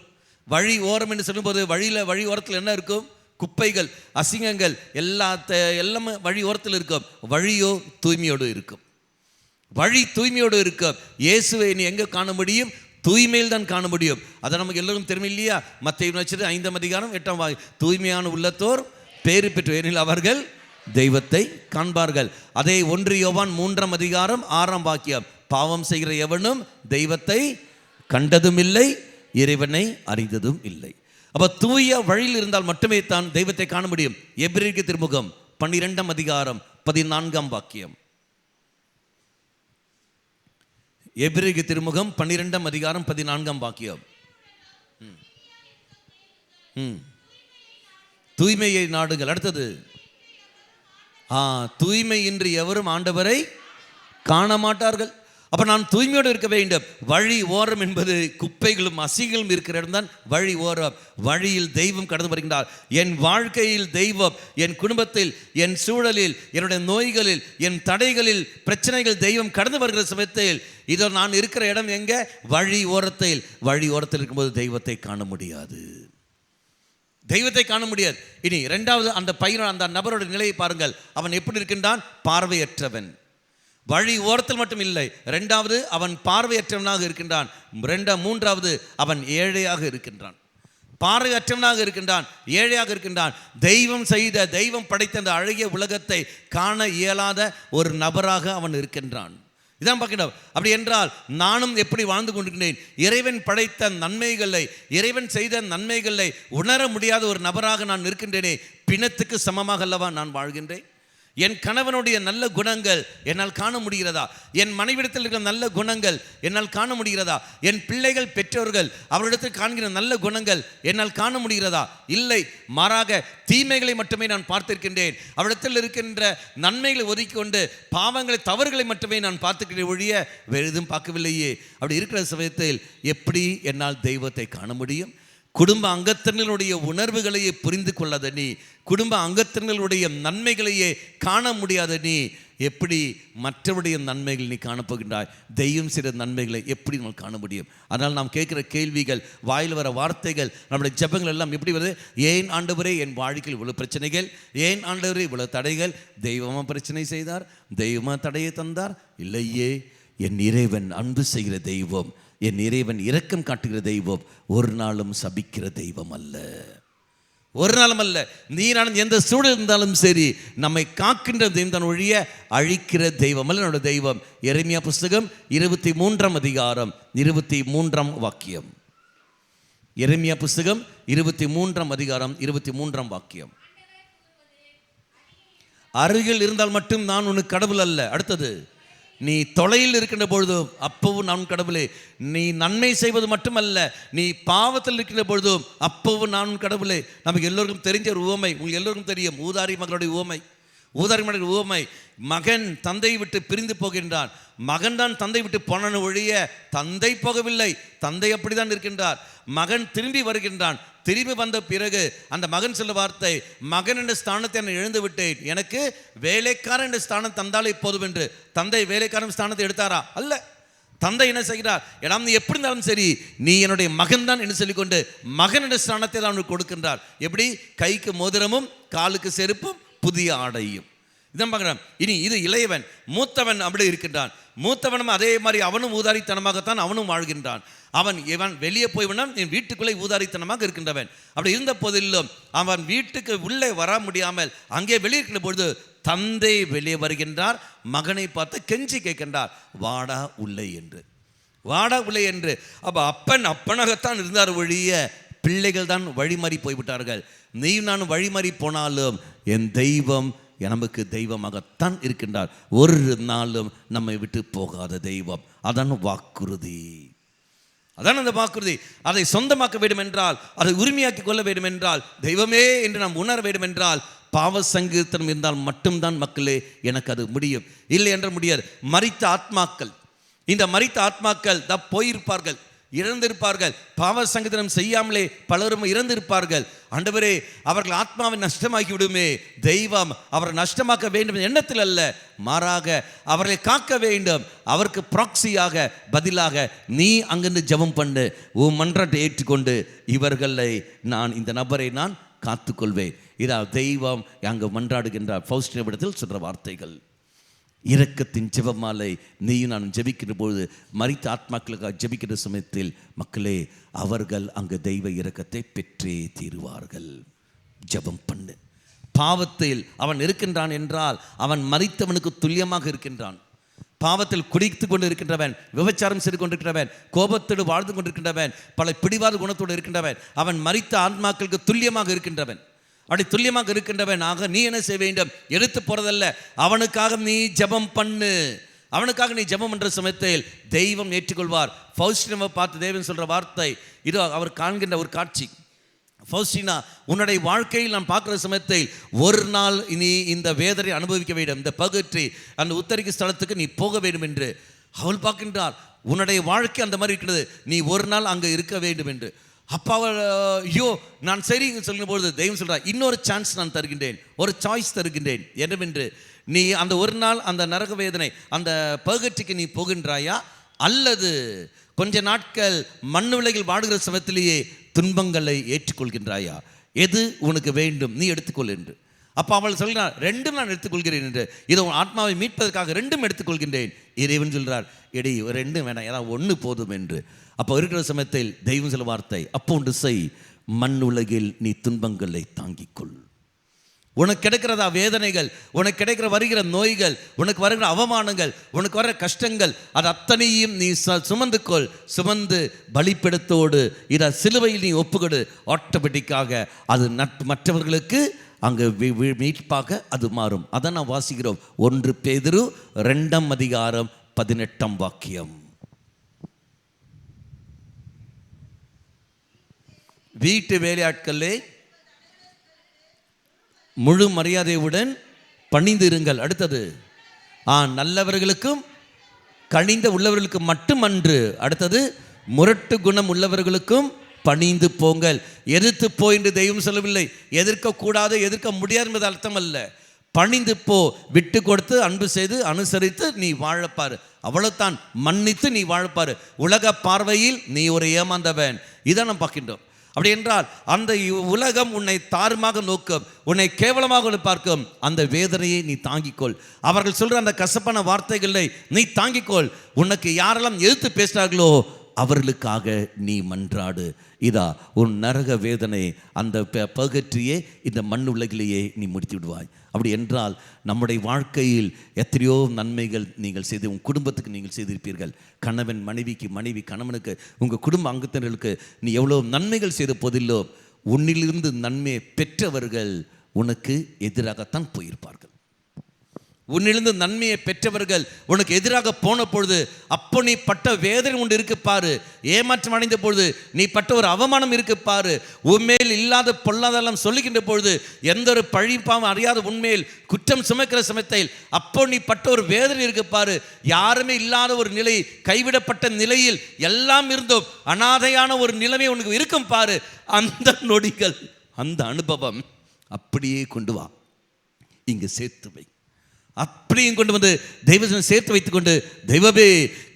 வழி ஓரம் என்று சொல்லும்போது வழி ஓரத்தில் என்ன இருக்கும்? குப்பைகள், அசிங்கங்கள் எல்லாமே வழி ஓரத்தில் இருக்கும். வழியோ தூய்மையோடு இருக்கும். வழி தூய்மையோடு இருக்கும். இயேசுவை நீ எங்கே காண முடியும்? தூய்மையில் தான் காண முடியும். அதை நமக்கு எல்லோரும் தெரியும் இல்லையா? மத்தேயு 5:8 தூய்மையான உள்ளத்தோர் பேறு பெற்று, ஏனெனில் அவர்கள் தெய்வத்தை காண்பார்கள். அதே 1 யோவான் 3:6 பாவம் செய்கிற எவனும் தெய்வத்தை கண்டதும் இல்லை, இறைவனை அறிந்ததும் இல்லை. அப்ப தூய வழியில் இருந்தால் மட்டுமே தான் தெய்வத்தை காண முடியும். எபிரேயருக்கு திருமுகம் 12:14 எபிரேய திருமுகம் 12:14 தூய்மையை நாடுங்கள். அடுத்தது, தூய்மை இன்றி எவரும் ஆண்டவரை காண மாட்டார்கள். அப்ப நான் தூய்மையோடு இருக்க வேண்டும். வழி ஓரம் என்பது குப்பைகளும் அசிங்களும் இருக்கிற இடம் தான் வழி ஓரம். வழியில் தெய்வம் கடந்து வருகின்றார். என் வாழ்க்கையில் தெய்வம், என் குடும்பத்தில், என் சூழலில், என்னுடைய நோய்களில், என் தடைகளில், பிரச்சனைகள் தெய்வம் கடந்து வருகிற சமயத்தில் இதோ நான் இருக்கிற இடம் எங்க? வழி ஓரத்தில். வழி ஓரத்தில் இருக்கும்போது தெய்வத்தை காண முடியாது. தெய்வத்தை காண முடியாது. இனி இரண்டாவது, அந்த பையன், அந்த நபரோட நிலையை பாருங்கள். அவன் எப்படி இருக்கின்றான்? பார்வையற்றவன். வழி ஓரத்தில் மட்டும் இல்லை, இரண்டாவது அவன் பார்வையற்றவனாக இருக்கின்றான். மூன்றாவது அவன் ஏழையாக இருக்கின்றான். பார்வையற்றவனாக இருக்கின்றான், ஏழையாக இருக்கின்றான். தெய்வம் படைத்த அந்த அழகிய உலகத்தை காண இயலாத ஒரு நபராக அவன் இருக்கின்றான். இதான் பார்க்கணும். அப்படி என்றால் நானும் எப்படி வாழ்ந்து கொண்டிருக்கிறேன்? இறைவன் படைத்த நன்மைகளை, இறைவன் செய்த நன்மைகளை உணர முடியாத ஒரு நபராக நான் இருக்கின்றேனே. பிணத்துக்கு சமமாக அல்லவா நான் வாழ்கின்றேன்? என் கணவனுடைய நல்ல குணங்கள் என்னால் காண முடிகிறதா? என் மனைவிடத்தில் இருக்கிற நல்ல குணங்கள் என்னால் காண முடிகிறதா? என் பிள்ளைகள், பெற்றோர்கள் அவரிடத்தில் காண்கிற நல்ல குணங்கள் என்னால் காண முடிகிறதா? இல்லை, மாறாக தீமைகளை மட்டுமே நான் பார்த்திருக்கின்றேன். அவரிடத்தில் இருக்கின்ற நன்மைகளை ஒதுக்கி கொண்டு பாவங்களை, தவறுகளை மட்டுமே நான் பார்த்துக்கிறேன் ஒழிய வேறு எதுவும் பார்க்கவில்லையே. அப்படி இருக்கிற சமயத்தில் எப்படி என்னால் தெய்வத்தை காண முடியும்? குடும்ப அங்கத்தினர்களுடைய உணர்வுகளையே புரிந்து கொள்ளாத நீ, குடும்ப அங்கத்தினர்களுடைய நன்மைகளையே காண முடியாத நீ, எப்படி மற்றவருடைய நன்மைகள் நீ காணப்போகின்றாய்? தெய்வம் செய்த நன்மைகளை எப்படி நம்ம காண முடியும்? அதனால் நாம் கேட்குற கேள்விகள், வாயில் வர வார்த்தைகள், நம்முடைய ஜெபங்கள் எல்லாம் எப்படி வருது? ஏன் ஆண்டவரே என் வாழ்க்கையில் இவ்வளவு பிரச்சனைகள்? ஏன் ஆண்டவரே இவ்வளவு தடைகள்? தெய்வமா பிரச்சனை செய்தார்? தெய்வமா தடையை தந்தார்? இல்லையே, என் இறைவன் அன்பு செய்கிற தெய்வம், என் இறைவன் இரக்கம் காட்டுகிற தெய்வம், ஒரு நாளும் சபிக்கிற தெய்வம் அல்ல. ஒரு நாளும் அல்ல. நீ நான் எந்த சூழல் இருந்தாலும் சரி, நம்மை காக்கின்ற தெய்வம் தான் ஒழிய அழிக்கிற தெய்வம் அல்ல நம்முடைய தெய்வம். எரேமியா புஸ்தகம் 23:23 எரேமியா புஸ்தகம் 23:23 அருகில் இருந்தால் மட்டும் நான் உனக்கு கடவுள் அல்ல. அடுத்தது, நீ தொலையில் இருக்கின்ற பொழுதும் அப்பவும் நான் கடவுளே. நீ நன்மை செய்வது மட்டுமல்ல, நீ பாவத்தில் இருக்கின்ற பொழுதும் அப்பவும் நான் கடவுளே. நமக்கு எல்லோருக்கும் தெரிஞ்ச ஒரு உவமை, உங்களுக்கு எல்லோருக்கும் தெரியும், ஊதாரி மகளுடைய உவமை. மகன் தந்தையை விட்டு பிரிந்து போகின்றான். மகன் தான் தந்தை விட்டு போன ஒழிய தந்தை போகவில்லை. தந்தை அப்படிதான் இருக்கின்றார். மகன் திரும்பி வருகின்றான். திரும்பி வந்த பிறகு அந்த மகன் சொல்ல வார்த்தை, மகன் என்ற ஸ்தானத்தை நான் இழந்து விட்டேன், எனக்கு வேலைக்காரன் என்ற ஸ்தானம் தந்தாலே போதும் என்று. தந்தை வேலைக்காரன் ஸ்தானத்தை எடுத்தாரா? அல்ல. தந்தை என்ன செய்கிறார்? நீ எப்படி இருந்தாலும் சரி, நீ என்னுடைய மகன் தான் என்று சொல்லிக்கொண்டு மகனுடைய ஸ்தானத்தை தான் அவனுக்கு கொடுக்கின்றார். எப்படி? கைக்கு மோதிரமும் காலுக்கு செருப்பும் புதிய ஆடையும். இதான் பார்க்குறான். இனி இது இளையவன். மூத்தவன் அப்படி இருக்கின்றான். மூத்தவனும் அதே மாதிரி அவனும் ஊதாரித்தனமாகத்தான் அவனும் வாழ்கின்றான். இவன் வெளியே போய்விடான், என் வீட்டுக்குள்ளே ஊதாரித்தனமாக இருக்கின்றவன். அப்படி இருந்த போதிலும் அவன் வீட்டுக்கு உள்ளே வர முடியாமல் அங்கே வெளியே இருக்கின்ற பொழுது தந்தை வெளியே வருகின்றார். மகனை பார்த்து கெஞ்சி கேட்கின்றார், வாடா உள்ளே என்று, வாடா உள்ளே என்று. அப்போ அப்பனாகத்தான் இருந்தார் ஒழிய பிள்ளைகள் தான் வழிமாறி போய்விட்டார்கள். நீ நான் வழிமாறி போனாலும் என் தெய்வம் நமக்கு தெய்வமாகத்தான் இருக்கின்றார். ஒரு நாளும் நம்மை விட்டு போகாத தெய்வம். அதான் வாக்குறுதி. அதான் அந்த வாக்குறுதி. அதை சொந்தமாக்க வேண்டும் என்றால், அதை உரிமையாக்கி கொள்ள வேண்டும் என்றால், தெய்வமே என்று நாம் உணர வேண்டும் என்றால், பாவ சங்கீர்த்தனம் இருந்தால் மட்டும்தான் மக்களே எனக்கு அது முடியும். இல்லை என்ற முடியாது. மரித்த ஆத்மாக்கள், இந்த மரித்த ஆத்மாக்கள் போயிருப்பார்கள், இறந்திருப்பார்கள். பாவ சங்கீர்த்தனம் செய்யாமலே பலரும் இறந்திருப்பார்கள். ஆண்டவரே, அவர்கள் ஆத்மாவை நஷ்டமாக்கி விடுமே. தெய்வம் அவரை நஷ்டமாக்க வேண்டும் எண்ணத்தில் அல்ல, மாறாக அவர்களை காக்க வேண்டும். அவருக்கு ப்ராக்சியாக பதிலாக நீ அங்கிருந்து ஜெபம் பண்ணு, உன் மன்றத்தை ஏற்றுக்கொண்டு இவர்களை இந்த நபரை நான் காத்துக்கொள்வேன். இதா தெய்வம் அங்கு மன்றாடுகின்றார். ஃபவுஸ்டினாவிடத்தில் சொல்ற வார்த்தைகள். இரக்கத்தின் ஜெபமாலை நீயும் நான் ஜெபிக்கிற பொழுது, மரித்த ஆத்மாக்களுக்காக ஜெபிக்கிற சமயத்தில் மக்களே, அவர்கள் அங்கு தெய்வ இரக்கத்தை பெற்றே தீருவார்கள். ஜெபம் பண்ணு. பாவத்தில் அவன் இருக்கின்றான் என்றால் அவன் மரித்தவனுக்கு துல்லியமாக இருக்கின்றான். பாவத்தில் குடித்து கொண்டு இருக்கின்றவன், விபச்சாரம் செய்து கொண்டிருக்கிறவன், கோபத்தோடு வாழ்ந்து கொண்டிருக்கின்றவன், பல பிடிவாத குணத்தோடு இருக்கின்றவன், அவன் மரித்த ஆத்மாக்களுக்கு துல்லியமாக இருக்கின்றவன். அப்படி துல்லியமாக இருக்கின்றவன். ஆக நீ என்ன செய்ய வேண்டும்? எடுத்து போறதல்ல, அவனுக்காக நீ ஜெபம் பண்ணு. அவனுக்காக நீ ஜெபம் பண்ற சமயத்தில் தெய்வம் ஏற்றுக்கொள்வார். ஃபவுஸ்டினாவை பார்த்து தேவன் சொல்ற வார்த்தை இது. அவர் காண்கின்ற ஒரு காட்சி. ஃபவுஸ்டினா, உன்னுடைய வாழ்க்கையில் நான் பார்க்குற சமயத்தில் ஒரு நாள் நீ இந்த வேதனை அனுபவிக்க வேண்டும், இந்த பகுற்றி அந்த உத்தரிக்க ஸ்தலத்துக்கு நீ போக வேண்டும் என்று அவள் பார்க்கின்றார். உன்னுடைய வாழ்க்கை அந்த மாதிரி இருக்கிறது, நீ ஒரு நாள் அங்கே இருக்க வேண்டும் என்று. அப்போ அவள் ஐயோ நான் சரிங்க சொல்லும்பொழுது தெய்வம் சொல்கிறார், இன்னொரு சான்ஸ் நான் தருகின்றேன், ஒரு சாய்ஸ் தருகின்றேன். என்னவென்று, நீ அந்த ஒரு நாள் அந்த நரக வேதனை அந்த பர்கட்ரிக்கு நீ போகின்றாயா, அல்லது கொஞ்ச நாட்கள் மண்ணு உலகில் வாடுகிற சமயத்திலேயே துன்பங்களை ஏற்றுக்கொள்கின்றாயா? எது உனக்கு வேண்டும், நீ எடுத்துக்கொள் என்று. அப்போ அவள் சொல்கிறார், ரெண்டும் நான் எடுத்துக்கொள்கிறேன் என்று. இதை உன் ஆத்மாவை மீட்பதற்காக ரெண்டும் எடுத்துக்கொள்கின்றேன். இறைவன் சொல்கிறார், எடி ரெண்டும் வேணாம், ஏதாவது ஒன்று போதும் என்று. அப்போ இருக்கிற சமயத்தில் தெய்வம் சில வார்த்தை, அப்போ ஒன்று செய், மண் உலகில் நீ துன்பங்களை தாங்கிக்கொள். உனக்கு கிடைக்கிறதா வேதனைகள், உனக்கு கிடைக்கிற வருகிற நோய்கள், உனக்கு வருகிற அவமானங்கள், உனக்கு வர கஷ்டங்கள், அது அத்தனையும் நீ சுமந்துக்கொள். சுமந்து பலிப்பிடத்தோடு இதை சிலுவையில் நீ ஒப்புக்கொடு. ஆட்டோமேட்டிக்காக அது மற்றவர்களுக்கு அங்கே மீட்பாக அது மாறும். அதை நான் வாசிக்கிறோம். 1 பேதுரு 2:18. வீட்டு வேலையாட்களே, முழு மரியாதையுடன் பணிந்து இருங்கள். அடுத்தது, நல்லவர்களுக்கும் கனிந்த உள்ளவர்களுக்கும் மட்டுமன்று. அடுத்தது, முரட்டு குணம் உள்ளவர்களுக்கும் பணிந்து போங்கள். எதிர்த்து போ என்று தெய்வம் சொல்லவில்லை. எதிர்க்கக்கூடாது, எதிர்க்க முடியாது என்பது அர்த்தம் அல்ல. பணிந்து போ, விட்டு கொடுத்து அன்பு செய்து அனுசரித்து நீ வாழப்பாரு. அவ்வளவுதான். மன்னித்து நீ வாழப்பாரு. உலக பார்வையில் நீ ஒரு ஏமாந்தவன், இதான் நாம் பார்க்கின்றோம். அப்படி என்றால் அந்த உலகம் உன்னை தாறுமாக நோக்கும், உன்னை கேவலமாக பார்க்கும். அந்த வேதனையை நீ தாங்கிக்கொள். அவர்கள் சொல்ற அந்த கசப்பான வார்த்தைகளை நீ தாங்கிக்கொள். உனக்கு யாரெல்லாம் எதிர்த்து பேசுகிறார்களோ அவர்களுக்காக நீ மன்றாடு. இதா உன் நரக வேதனை, அந்த பர்கட்ரியே இந்த மண் உலகிலேயே நீ முடித்து விடுவாய். அப்படி என்றால் நம்முடைய வாழ்க்கையில் எத்தனையோ நன்மைகள் நீங்கள் செய்து உங்கள் குடும்பத்துக்கு நீங்கள் செய்திருப்பீர்கள். கணவன் மனைவிக்கு, மனைவி கணவனுக்கு, உங்கள் குடும்ப அங்கத்தினர்களுக்கு நீ எவ்வளோ நன்மைகள் செய்த போதிலோ, உன்னிலிருந்து நன்மையை பெற்றவர்கள் உனக்கு எதிராகத்தான் போயிருப்பார்கள். உன்னிலிருந்து நன்மையை பெற்றவர்கள் உனக்கு எதிராக போன பொழுது அப்போ நீ பட்ட வேதனை ஒன்று இருக்கு பாரு. ஏமாற்றம் அடைந்த பொழுது நீ பட்ட ஒரு அவமானம் இருக்கு பாரு. உண்மையில் இல்லாத பொல்லாதெல்லாம் சொல்லுகின்ற பொழுது, எந்த ஒரு பழிப்பாவும் அறியாத உண்மையில் குற்றம் சுமக்கிற சமயத்தில் அப்போ நீ பட்ட ஒரு வேதனை இருக்கு பாரு. யாருமே இல்லாத ஒரு நிலை, கைவிடப்பட்ட நிலையில் எல்லாம் இருந்தோம், அனாதையான ஒரு நிலைமை உனக்கு இருக்கும் பாரு. அந்த நொடிகள், அந்த அனுபவம் அப்படியே கொண்டு வா, இங்கு சேர்த்து வை. அப்படியும் கொண்டு வந்து தெய்வத்திடம் சேர்த்து வைத்துக்கொண்டு, தெய்வமே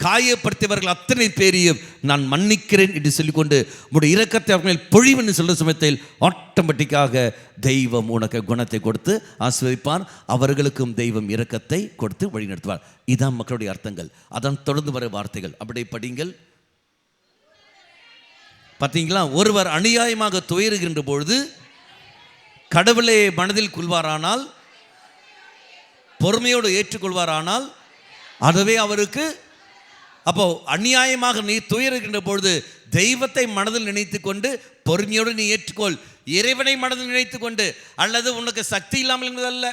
காயப்படுத்தியவர்கள் அத்தனை பேரையும் நான் மன்னிக்கிறேன் என்று சொல்லிக்கொண்டு உங்களுடைய இரக்கத்தை அவர்கள் மேல் பொழிவுன்னு சொல்கிற சமயத்தில் ஆட்டோமேட்டிக்காக தெய்வம் உனக்கு குணத்தை கொடுத்து ஆசீர்வதிப்பார். அவர்களுக்கும் தெய்வம் இரக்கத்தை கொடுத்து வழிநடத்துவார். இதான் மக்களுடைய அர்த்தங்கள். அதான் தொடர்ந்து வர வார்த்தைகள். அப்படி படிங்கள். பார்த்தீங்களா? ஒருவர் அநியாயமாக துயருகின்ற பொழுது கடவுளை மனதில் கொள்வாரானால், பொறுமையோடு ஏற்றுக்கொள்வாரானால் அதுவே அவருக்கு. அப்போ அநியாயமாக நீ துயருகின்ற பொழுது தெய்வத்தை மனதில் நினைத்து கொண்டு பொறுமையோடு நீ ஏற்றுக்கொள். இறைவனை மனதில் நினைத்து கொண்டு, அல்லது உனக்கு சக்தி இல்லாமல் என்பதல்ல,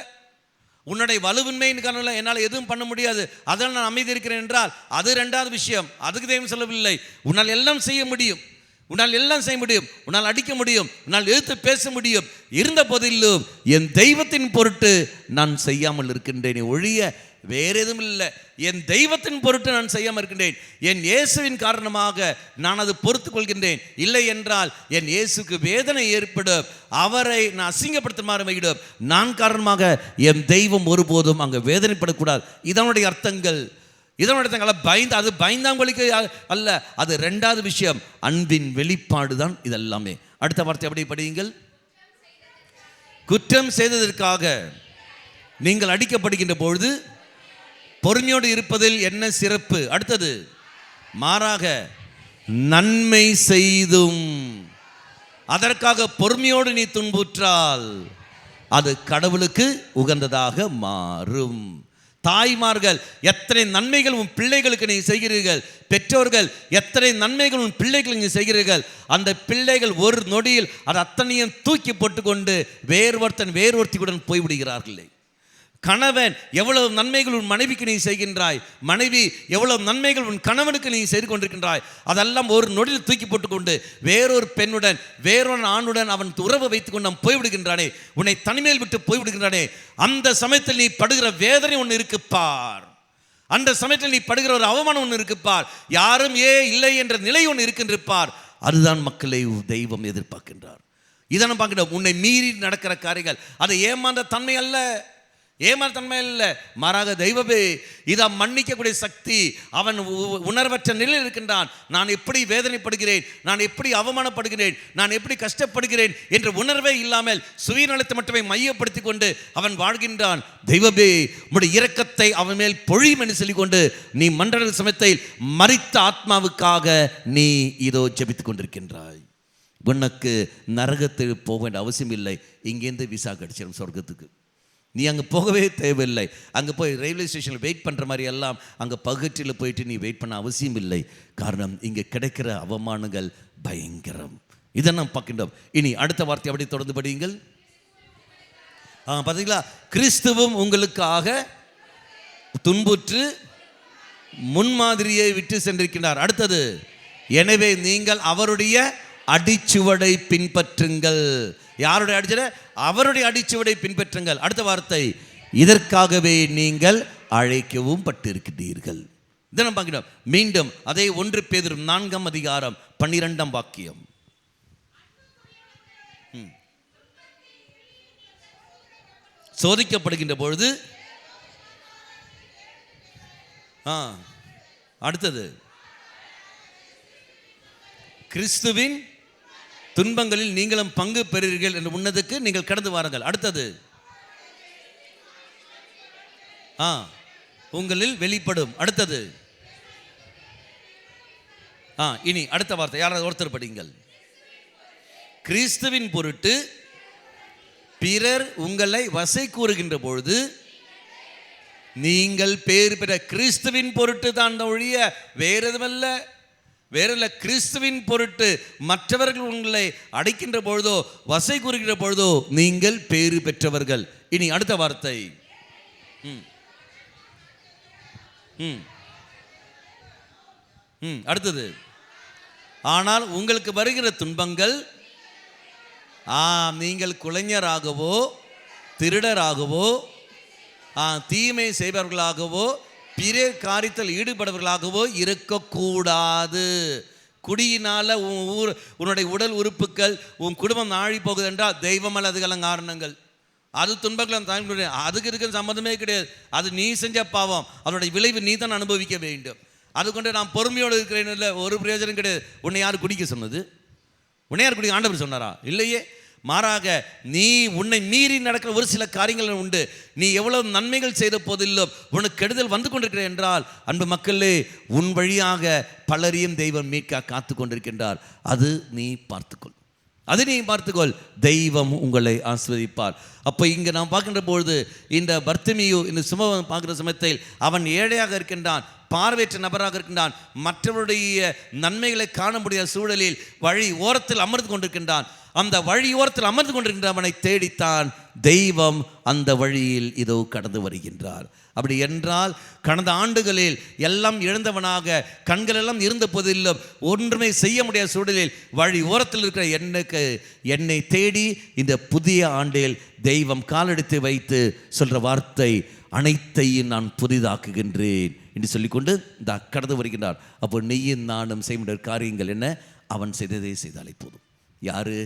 உன்னுடைய வலுவின்மையின் காரணம் என்னால் எதுவும் பண்ண முடியாது அதனால் நான் அமைதி இருக்கிறேன் என்றால் அது ரெண்டாவது விஷயம். அதுக்கு தெய்வம் சொல்லவில்லை. உன்னால் எல்லாம் செய்ய முடியும், உன்னால் எல்லாம் செய்ய முடியும், உன்னால் அடிக்க முடியும், உன்னால் எதிர்த்து பேச முடியும். இருந்த போதிலும் என் தெய்வத்தின் பொருட்டு நான் செய்யாமல் இருக்கின்றேன் ஒழிய வேற எதுவும் இல்லை. என் தெய்வத்தின் பொருட்டு நான் செய்யாமல் இருக்கின்றேன். என் இயேசுவின் காரணமாக நான் அது பொறுத்து கொள்கின்றேன். இல்லை என்றால் என் இயேசுக்கு வேதனை ஏற்படும், அவரை நான் அசிங்கப்படுத்துமாறு வைக்கிடும். நான் காரணமாக என் தெய்வம் ஒருபோதும் அங்கே வேதனைப்படக்கூடாது. இதனுடைய அர்த்தங்கள். அது பயந்தாங்கொலிக்கு அல்ல, அது ரெண்டாவது விஷயம். அன்பின் வெளிப்பாடு தான் இதெல்லாமே. அடுத்த வார்த்தை அப்படி படியுங்கள். குற்றம் செய்ததற்காக நீங்கள் அடிக்கப்படுகின்ற பொழுது பொறுமையோடு இருப்பதில் என்ன சிறப்பு? அடுத்தது, மாறாக நன்மை செய்தும் அதற்காக பொறுமையோடு நீ துன்புற்றால் அது கடவுளுக்கு உகந்ததாக மாறும். தாய்மார்கள் எத்தனை நன்மைகள் உன் பிள்ளைகளுக்கு நீ செய்கிறீர்கள், பெற்றோர்கள் எத்தனை நன்மைகள் உன் பிள்ளைகளுக்கு நீ செய்கிறீர்கள். அந்த பிள்ளைகள் ஒரு நொடியில் அது அத்தனையும் தூக்கி போட்டுக்கொண்டு வேறொருத்தியுடன் போய்விடுகிறார்களே. கணவன் எவ்வளவு நன்மைகள் உன் மனைவிக்கு நீ செய்கின்றாய், மனைவி எவ்வளவு நன்மைகள் உன் கணவனுக்கு நீ செய்து கொண்டிருக்கின்றாய். அதெல்லாம் ஒரு நொடியில் தூக்கி போட்டுக்கொண்டு வேறொரு பெண்ணுடன் வேறொரு ஆணுடன் அவன் உறவு வைத்துக் கொண்டு அவன் போய்விடுகின்றானே, உன்னை தனிமையில் விட்டு போய்விடுகின்றானே. அந்த சமயத்தில் நீ படுகிற வேதனை ஒன்று இருக்குப்பார், அந்த சமயத்தில் நீ படுகிற ஒரு அவமானம் ஒன்று இருக்குப்பார், யாரும் இல்லை என்ற நிலை ஒன்று இருக்கின்றிருப்பார். அதுதான் மக்களை தெய்வம் எதிர்பார்க்கின்றார். இதனை பார்க்கின்ற உன்னை மீறி நடக்கிற காரியங்கள் அது ஏமாந்த தன்மை அல்ல, ஏமாத்தன்மை இல்லை, மாறாக தெய்வமே இதை மன்னிக்கக்கூடிய சக்தி. அவன் உணர்வற்ற நிலையில் இருக்கின்றான். நான் எப்படி வேதனைப்படுகிறேன், நான் எப்படி அவமானப்படுகிறேன், நான் எப்படி கஷ்டப்படுகிறேன் என்ற உணர்வே இல்லாமல் சுயநலத்தை மட்டுமே மையப்படுத்தி கொண்டு அவன் வாழ்கின்றான். தெய்வமே உம்முடைய இரக்கத்தை அவன் மேல் பொழியும் என்று சொல்லிக்கொண்டு நீ மன்ற சமயத்தில் மரித்த ஆத்மாவுக்காக நீ இதோ ஜெபித்துக் கொண்டிருக்கின்றாய். உனக்கு நரகத்துக்கு போக வேண்டிய அவசியம் இல்லை. இங்கேருந்து விசா கிடைச்சிடும் சொர்க்கத்துக்கு. நீ அங்கே போகவே தேவையில்லை. அங்கே போய் ரயில்வே ஸ்டேஷனில் வெயிட் பண்ணுற மாதிரி எல்லாம் அங்கே பகற்றில் போயிட்டு நீ வெயிட் பண்ண அவசியம் இல்லை. காரணம் இங்கே கிடைக்கிற அவமானங்கள் பயங்கரம். இதை நாம் பார்க்கின்றோம். இனி அடுத்த வார்த்தை அப்படி தொடர்ந்து படியுங்கள். பார்த்தீங்களா? கிறிஸ்துவும் உங்களுக்காக துன்புற்று முன்மாதிரியை விட்டு சென்றிருக்கிறார். அடுத்தது, எனவே நீங்கள் அவருடைய அடிச்சுவடை பின்பற்றுங்கள். யாருடைய அடிச்சுவடை? அவருடைய அடிச்சுவடை பின்பற்றுங்கள். அடுத்த வார்த்தை, இதற்காகவே நீங்கள் அழைக்கவும் பட்டிருக்கிறீர்கள். இதை நம்ம பார்க்கிறோம். மீண்டும் அதே 1 பேதுரு 4 அதிகாரம் 12 வாக்கியம். சோதிக்கப்படுகின்ற பொழுது அடுத்தது, கிறிஸ்துவின் துன்பங்களில் நீங்களும் பங்கு பெறுவீர்கள் என்ற உன்னதுக்கு நீங்கள் கடந்து வாருங்கள். அடுத்தது, உங்களில் வெளிப்படும். அடுத்தது, இனி அடுத்த வார்த்தை யாராவது ஒருத்தர் படிங்கள். கிறிஸ்துவின் பொருட்டு பிறர் உங்களை வசை கூறுகின்ற பொழுது நீங்கள் பேர் பெற. கிறிஸ்துவின் பொருட்டு தான் ஒழிய வேற எதுவல்ல, வேறல்ல. கிறிஸ்துவின் பொருட்டு மற்றவர்கள் உங்களை அடைக்கின்ற பொழுதோ வசை கூறுகின்ற பொழுதோ நீங்கள் பேறு பெற்றவர்கள். இனி அடுத்த வார்த்தை, அடுத்தது, ஆனால் உங்களுக்கு வருகிற துன்பங்கள் நீங்கள் குலைஞராகவோ திருடராகவோ தீமை செய்பவர்களாகவோ பிற காரியத்தில் ஈடுபடுவர்களாகவோ இருக்கக்கூடாது. குடியினால உன்னுடைய உடல் உறுப்புகள் உன் குடும்பம் நாழி போகுது என்றால் தெய்வம் அல்ல, அதுக்கெல்லாம் காரணங்கள். அது துன்பங்களை தாங்க, அதுக்கு இதுக்கு சம்மந்தமே கிடையாது. அது நீ செஞ்ச பாவம், அதனுடைய விளைவு நீ தான் அனுபவிக்க வேண்டும். அது கொண்டு நான் பொறுமையோடு இருக்கிறேன்னு இல்லை, ஒரு பிரயோஜனம் கிடையாது. உன்னை யார் குடிக்க சொன்னது? உன்னை யார் குடிக்க ஆண்டவர் சொன்னாரா? இல்லையே. மாறாக நீ உன்னை மீறி நடக்கிற ஒரு சில காரியங்கள் உண்டு. நீ எவ்வளவு நன்மைகள் செய்த போதிலும் உனக்கு கெடுதல் வந்து கொண்டிருக்கிற என்றால், அன்பு மக்களே, உன் வழியாக பலரையும் தெய்வம் மீட்க காத்து கொண்டிருக்கின்றார். அது நீ பார்த்துக்கொள், அது நீ பார்த்துக்கொள். தெய்வம் உங்களை ஆசீர்வதிப்பார். அப்போ இங்கே நாம் பார்க்கின்ற பொழுது இந்த பர்த்திமியு இந்த சுமவன் பார்க்குற சமயத்தில் அவன் ஏழையாக இருக்கின்றான், பார்வையற்ற நபராக இருக்கின்றான், மற்றவருடைய நன்மைகளை காண முடியாத சூழலில் வழி ஓரத்தில் அமர்ந்து கொண்டிருக்கின்றான். அந்த வழி ஓரத்தில் அமர்ந்து கொண்டிருக்கின்றவனை தேடித்தான் தெய்வம் அந்த வழியில் இதோ கடந்து வருகின்றார். அப்படி என்றால் கடந்த ஆண்டுகளில் எல்லாம் இழந்தவனாக கண்களெல்லாம் இருந்த போதிலும் ஒன்றுமே செய்ய முடியாத சூழலில் வழி ஓரத்தில் இருக்கிற என்னை தேடி இந்த புதிய ஆண்டில் தெய்வம் காலெடுத்து வைத்து சொல்கிற வார்த்தை, அனைத்தையும் நான் புதிதாக்குகின்றேன் என்று சொல்லிக்கொண்டு இந்த கடந்து வருகின்றார். அப்போ நீயும் நானும் செய்ய முடிய காரியங்கள் என்ன? அவன் செய்ததே செய்தாலே போதும். யாரு?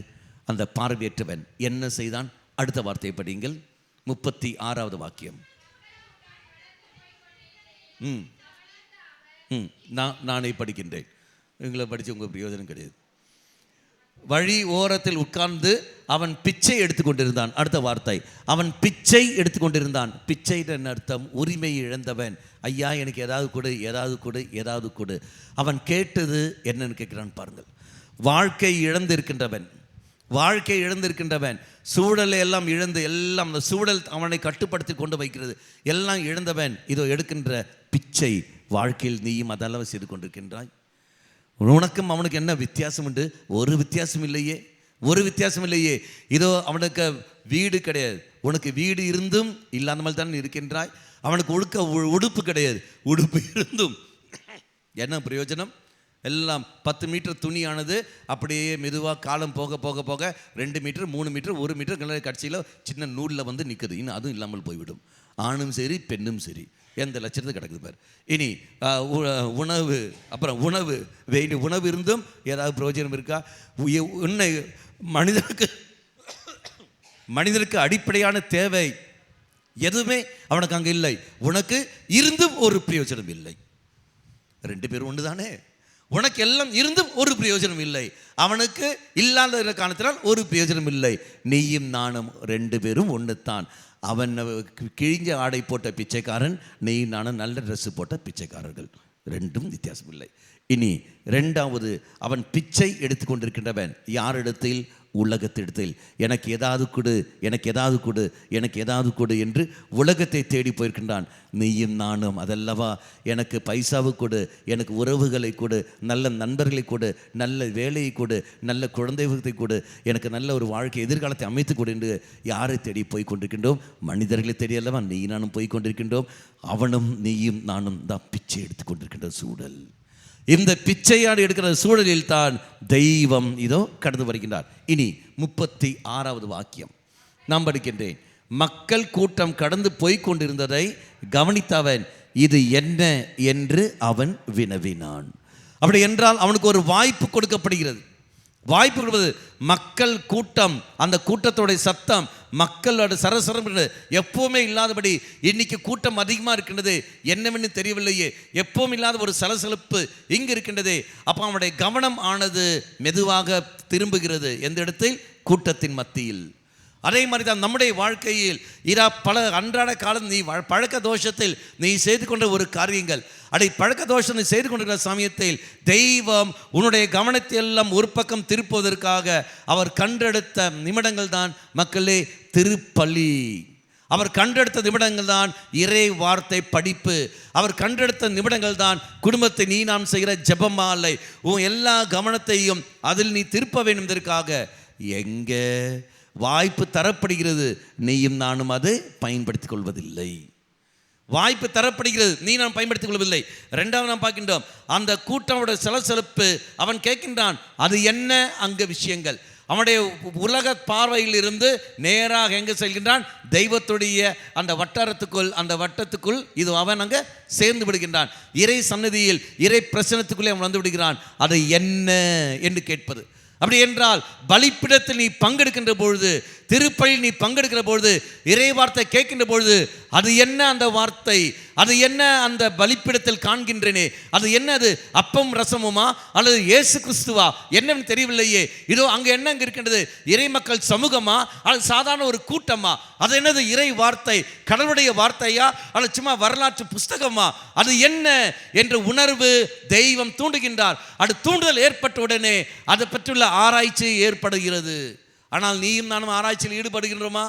அந்த பார்வையற்றவன் என்ன செய்தான்? அடுத்த வார்த்தையை படியுங்கள், 36வது வாக்கியம். நானே படிக்கின்றேன், எங்களை படித்து உங்கள் பிரயோஜனம் கிடையாது. வழி ஓரத்தில் உட்கார்ந்து அவன் பிச்சை எடுத்துக்கொண்டிருந்தான். அடுத்த வார்த்தை, அவன் பிச்சை எடுத்துக்கொண்டிருந்தான். பிச்சை என்ன அர்த்தம்? உரிமை இழந்தவன். ஐயா எனக்கு ஏதாவது கொடு, ஏதாவது கொடு, ஏதாவது கொடு. அவன் கேட்டது என்னன்னு கேட்கிறான் பாருங்கள். வாழ்க்கை இழந்திருக்கின்றவன், வாழ்க்கை இழந்திருக்கின்றவன், சூழலை எல்லாம் இழந்து, எல்லாம் அந்த சூழல் அவனை கட்டுப்படுத்தி கொண்டு வைக்கிறது, எல்லாம் இழந்தவன் இதோ எடுக்கின்ற பிச்சை. வாழ்க்கையில் நீயும் அதெல்லாம் செய்து கொண்டிருக்கின்றாய். உனக்கும் அவனுக்கு என்ன வித்தியாசம் உண்டு? ஒரு வித்தியாசம் இல்லையே, ஒரு வித்தியாசம் இல்லையே. இதோ அவனுக்கு வீடு கிடையாது, உனக்கு வீடு இருந்தும் இல்லாத மாதிரி தான் இருக்கின்றாய். அவனுக்கு உடுப்பு கிடையாது, உடுப்பு இருந்தும் என்ன பிரயோஜனம்? எல்லாம் 10 மீட்டர் துணியானது அப்படியே மெதுவாக காலம் போக போக போக 2 மீட்டர் 3 மீட்டர் 1 மீட்டர் கடைசியில் சின்ன நூலில் வந்து நிற்குது. இன்னும் அதுவும் இல்லாமல் போய்விடும். ஆணும் சரி பெண்ணும் சரி எந்த லட்சத்துக்கு கிடக்குது பார். இனி உணவு, அப்புறம் உணவு உணவு இருந்தும் ஏதாவது பிரயோஜனம் இருக்கா? உன்னை மனிதனுக்கு அடிப்படையான தேவை எதுவுமே அவனுக்கு அங்கே இல்லை. உனக்கு இருந்தும் ஒரு பிரயோஜனம் இல்லை. 2 பேரும் ஒன்று தானே. உனக்கு எல்லாம் இருந்தும் ஒரு பிரயோஜனம் இல்லை, அவனுக்கு இல்லாத காரணத்தினால் ஒரு பிரயோஜனம் இல்லை. நீயும் நானும் 2 பேரும் ஒன்று தான். அவன் கிழிஞ்ச ஆடை போட்ட பிச்சைக்காரன், நீயும் நானும் நல்ல ட்ரெஸ்ஸு போட்ட பிச்சைக்காரர்கள், ரெண்டும் வித்தியாசம் இல்லை. இனி 2வது, அவன் பிச்சை எடுத்துக்கொண்டிருக்கின்றவன் யாரிடத்தில்? உலகத்திடத்தில். எனக்கு ஏதாவது கொடு, எனக்கு ஏதாவது கொடு, எனக்கு ஏதாவது கொடு என்று உலகத்தை தேடி போயிருக்கின்றான். நீயும் நானும் அதல்லவா, எனக்கு பைசாவு கொடு, எனக்கு உறவுகளை கொடு, நல்ல நண்பர்களை கொடு, நல்ல வேலையை கொடு, நல்ல குழந்தைகளை கொடு, எனக்கு நல்ல ஒரு வாழ்க்கை எதிர்காலத்தை அமைத்து கொடு என்று யாரை தேடி போய் கொண்டிருக்கின்றோம்? மனிதர்களை தேடி அல்லவா நீ நானும் போய் கொண்டிருக்கின்றோம். அவனும் நீயும் நானும் தான் பிச்சை எடுத்து கொண்டிருக்கின்ற சூழல். இந்த பிச்சையாடு எடுக்கிற சூழலில் தான் தெய்வம் இதோ கடந்து வருகின்றார். இனி 36வது வாக்கியம் நான் படிக்கின்றேன். மக்கள் கூட்டம் கடந்து போய்கொண்டிருந்ததை கவனித்தவன் இது என்ன என்று அவன் வினவினான். அப்படி என்றால் அவனுக்கு ஒரு வாய்ப்பு கொடுக்கப்படுகிறது. வாய்ப்பு கொடுப்பது மக்கள் கூட்டம், அந்த கூட்டத்தோடைய சத்தம், மக்களோட சரசரம் எப்பவுமே இல்லாதபடி இன்னைக்கு கூட்டம் அதிகமாக இருக்கின்றது. என்னவென்னு தெரியவில்லையே, எப்பவும் இல்லாத ஒரு சலசலப்பு இங்கு இருக்கின்றதே. அப்போ அவனுடைய கவனம் ஆனது மெதுவாக திரும்புகிறது. எந்த இடத்தில்? கூட்டத்தின் மத்தியில். அதே மாதிரி தான் நம்முடைய வாழ்க்கையில் பல அன்றாட காலம் நீ பழக்க தோஷத்தில் நீ செய்து கொண்ட ஒரு காரியங்கள், அதை பழக்க தோஷம் நீ செய்து கொண்டிருக்கிற சமயத்தில் தெய்வம் உன்னுடைய கவனத்தை எல்லாம் ஒரு பக்கம் திருப்புவதற்காக அவர் கண்டெடுத்த நிமிடங்கள் தான் மக்களே திருப்பலி. அவர் கண்டெடுத்த நிமிடங்கள் தான் இறை வார்த்தை படிப்பு. அவர் கண்டெடுத்த நிமிடங்கள் தான் குடும்பத்தை நீ நாம் செய்கிற ஜெபமாலை. உன் எல்லா கவனத்தையும் அதில் நீ திருப்ப வேண்டும் என்பதற்காக எங்கே வாய்ப்பு தரப்படுகிறது, நீயும் நானும் அதை பயன்படுத்திக் கொள்வதில்லை. வாய்ப்பு தரப்படுகிறது, நீ நான் பயன்படுத்திக் கொள்ளவில்லை. 2வது நாம் பார்க்கின்றோம், அந்த கூட்டமோட சலசலப்பு. அவன் கேட்கின்றான் அது என்ன அங்க விஷயங்கள். அவனுடைய உலக பார்வையில் இருந்து நேராக எங்கே செல்கின்றான்? தெய்வத்துடைய அந்த வட்டாரத்துக்குள், அந்த வட்டத்துக்குள் இது அவன் அங்கே சேர்ந்து விடுகின்றான். இறை சன்னதியில் இறை பிரசனத்துக்குள்ளே அவன் வந்து விடுகிறான். அது என்ன என்று கேட்பது. அப்படி என்றால் பலிப்பிடத்தில் நீ பங்கெடுக்கின்ற பொழுது, திருப்பலியில் நீ பங்கெடுக்கிற பொழுது, இறை வார்த்தை கேட்கின்ற பொழுது, அது என்ன அந்த வார்த்தை, அது என்ன அந்த பலிப்பிடத்தில் காண்கின்றனே, அது என்ன, அது அப்பம் ரசமுமா அல்லது இயேசு கிறிஸ்துவா, என்னன்னு தெரியவில்லையே, இதோ அங்கே என்ன இருக்கின்றது, இறை மக்கள் சமூகமா அல்லது சாதாரண ஒரு கூட்டமா, அது என்னது, இறை வார்த்தை, கடவுளுடைய வார்த்தையா அல்லது சும்மா வரலாற்று புஸ்தகமா, அது என்ன என்ற உணர்வு தெய்வம் தூண்டுகின்றார். அது தூண்டுதல் ஏற்பட்ட உடனே அதை பற்றியுள்ள ஆராய்ச்சி ஏற்படுகிறது. ஆனால் நீயும் நானும் ஆராய்ச்சியில் ஈடுபடுகின்றோமா?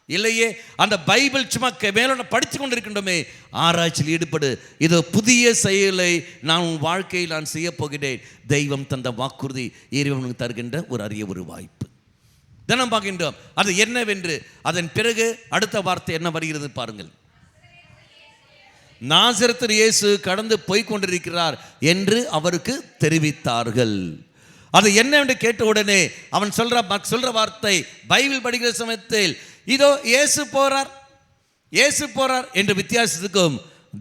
இல்லையே. அந்த பைபிள் சும்மா மேலோட படித்து கொண்டு இருக்கின்றோமே, ஆராய்ச்சியில் ஈடுபடு. இது புதிய செயலை நான் உன் வாழ்க்கையில் நான் செய்ய போகிறேன். தெய்வம் தந்த வாக்குறுதி இறைவனுக்கு தருகின்ற ஒரு அரிய ஒரு வாய்ப்பு தினம் பார்க்கின்றோம். அது என்னவென்று அதன் பிறகு அடுத்த வார்த்தை என்ன வருகிறது பாருங்கள். நாசரேத்து இயேசு கடந்து போய் கொண்டிருக்கிறார் என்று அவருக்கு தெரிவித்தார்கள். அது என்னவென்று கேட்ட உடனே அவன் சொல்ற வார்த்தை, பைபிள் படிக்கிற சமயத்தில் இதோ இயேசு போறார் என்ற வித்தியாசத்துக்கும்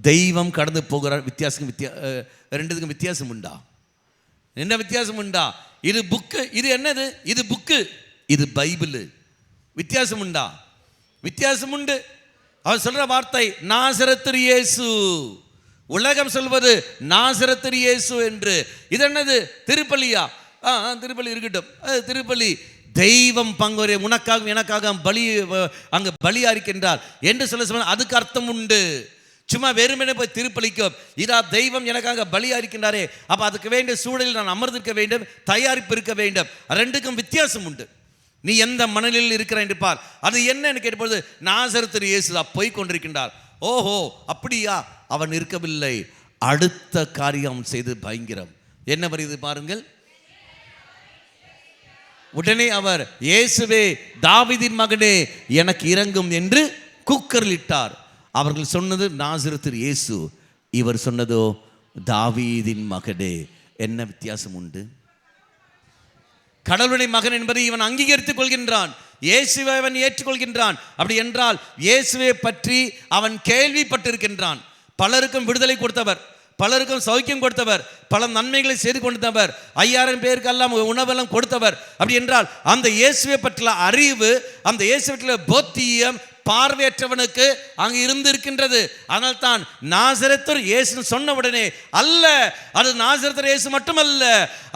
தெய்வம் கடந்து போகிறார் ரெண்டுத்துக்கும் வித்தியாசம் உண்டா? என்ன வித்தியாசம் உண்டா? இது புக்கு, இது என்னது, இது புக்கு, இது பைபிள். வித்தியாசம் உண்டா? வித்தியாசம் உண்டு. அவர் சொல்ற வார்த்தை நாசரேத்து இயேசு. உலகம் சொல்வது நாசரேத்து இயேசு என்று. இது என்னது, திருப்பலியா? திருப்பலி இருக்கட்டும், திருப்பலி தெய்வம் பங்குவரே உனக்காக எனக்காக பலி அங்கு பலியா இருக்கின்றார் என்று சொல்ல அதுக்கு அர்த்தம் உண்டு. சும்மா வெறுமனே போய் திருப்பலிக்கும் இதா தெய்வம் எனக்காக பலியா இருக்கின்றாரே, அப்ப அதுக்கு வேண்டிய சூழலில் நான் அமர்ந்திருக்க வேண்டும், தயாரிப்பு இருக்க வேண்டும். ரெண்டுக்கும் வித்தியாசம் உண்டு. நீ எந்த மனநிலையில் இருக்கிற என்று பார். அது என்னன்னு கேட்டபொழுது நாசரேத்து இயேசு போய் கொண்டிருக்கின்றார். ஓஹோ அப்படியா? அவன் இருக்கவில்லை. அடுத்த காரியம் செய்து பயங்கரம். என்ன வருது பாருங்கள். உடனே அவர், இயேசுவே தாவீதின் மகனே எனக்கு இரங்கும் என்று கூக்குரலிட்டார். அவர்கள் சொன்னது நாசரேத்து இயேசு, இவர் சொன்னதோ தாவீதின் மகனே. என்ன வித்தியாசம் உண்டு? கடவுளுடைய மகன் என்பதை இவன் அங்கீகரித்துக் கொள்கின்றான், இயேசுவை அவன் ஏற்றுக்கொள்கின்றான். அப்படி என்றால் இயேசுவை பற்றி அவன் கேள்விப்பட்டிருக்கின்றான். பலருக்கும் விடுதலை கொடுத்தவர், பலருக்கும் சௌக்கியம் கொடுத்தவர், பல நன்மைகளை செய்து கொண்டவர், 5000 பேருக்கு எல்லாம் உணவெல்லாம் கொடுத்தவர். அப்படி என்றால் அந்த இயேசுவை பற்றிய அறிவு, அந்த இயேசுவை பற்றிய போத்தியம் பார்வையற்றவனுக்கு அங்கு இருந்திருக்கின்றது. அதனால் தான் நாசரேத்து இயேசு சொன்ன உடனே, அல்ல அது நாசரேத்து இயேசு மட்டுமல்ல,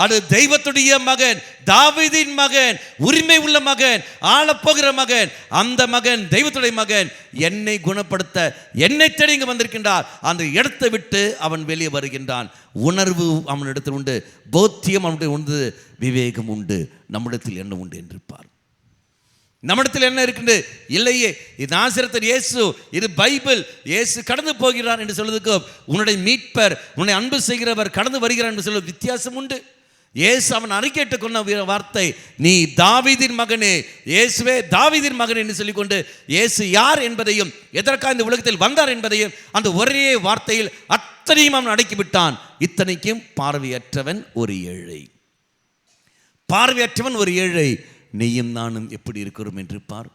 அது தெய்வத்துடைய மகன், தாவீதின் மகன், உரிமை உள்ள மகன், ஆளப்போகிற மகன், அந்த மகன் தெய்வத்துடைய மகன், என்னை குணப்படுத்த என்னை தேடி இங்கு வந்திருக்கின்றார். அந்த இடத்தை விட்டு அவன் வெளியே வருகின்றான். உணர்வு அவனிடத்தில் உண்டு, போத்தியம் அவனுடைய உண்டு, விவேகம் உண்டு. நம்மிடத்தில் என்ன உண்டு என்று பார். நம்மிடத்தில் என்ன இருக்கின்றது? இல்லையே. இது நாசரேத்து இயேசு, இது பைபிள். இயேசு கடந்து போகிறார் என்று சொல்வதற்கு, உன்னுடைய மீட்பர், உன்னை அன்பு செய்கிறவர் கடந்து வருகிறார் என்று சொல்வது வித்தியாசம் உண்டு. இயேசு அவன் அறிக்கையிட்டு கொண்ட வார்த்தை, நீ தாவீதின் மகனே, இயேசுவே தாவீதின் மகன் என்று சொல்லிக்கொண்டு இயேசு யார் என்பதையும் எதற்காக இந்த உலகத்தில் வந்தார் என்பதையும் அந்த ஒரே வார்த்தையில் அத்தனையும் அவன் அடக்கிவிட்டான். இத்தனைக்கும் பார்வையற்றவன் ஒரு ஏழை, பார்வையற்றவன் ஒரு ஏழை. நீயும் நானும் எப்படி இருக்கிறோம் என்று பார்.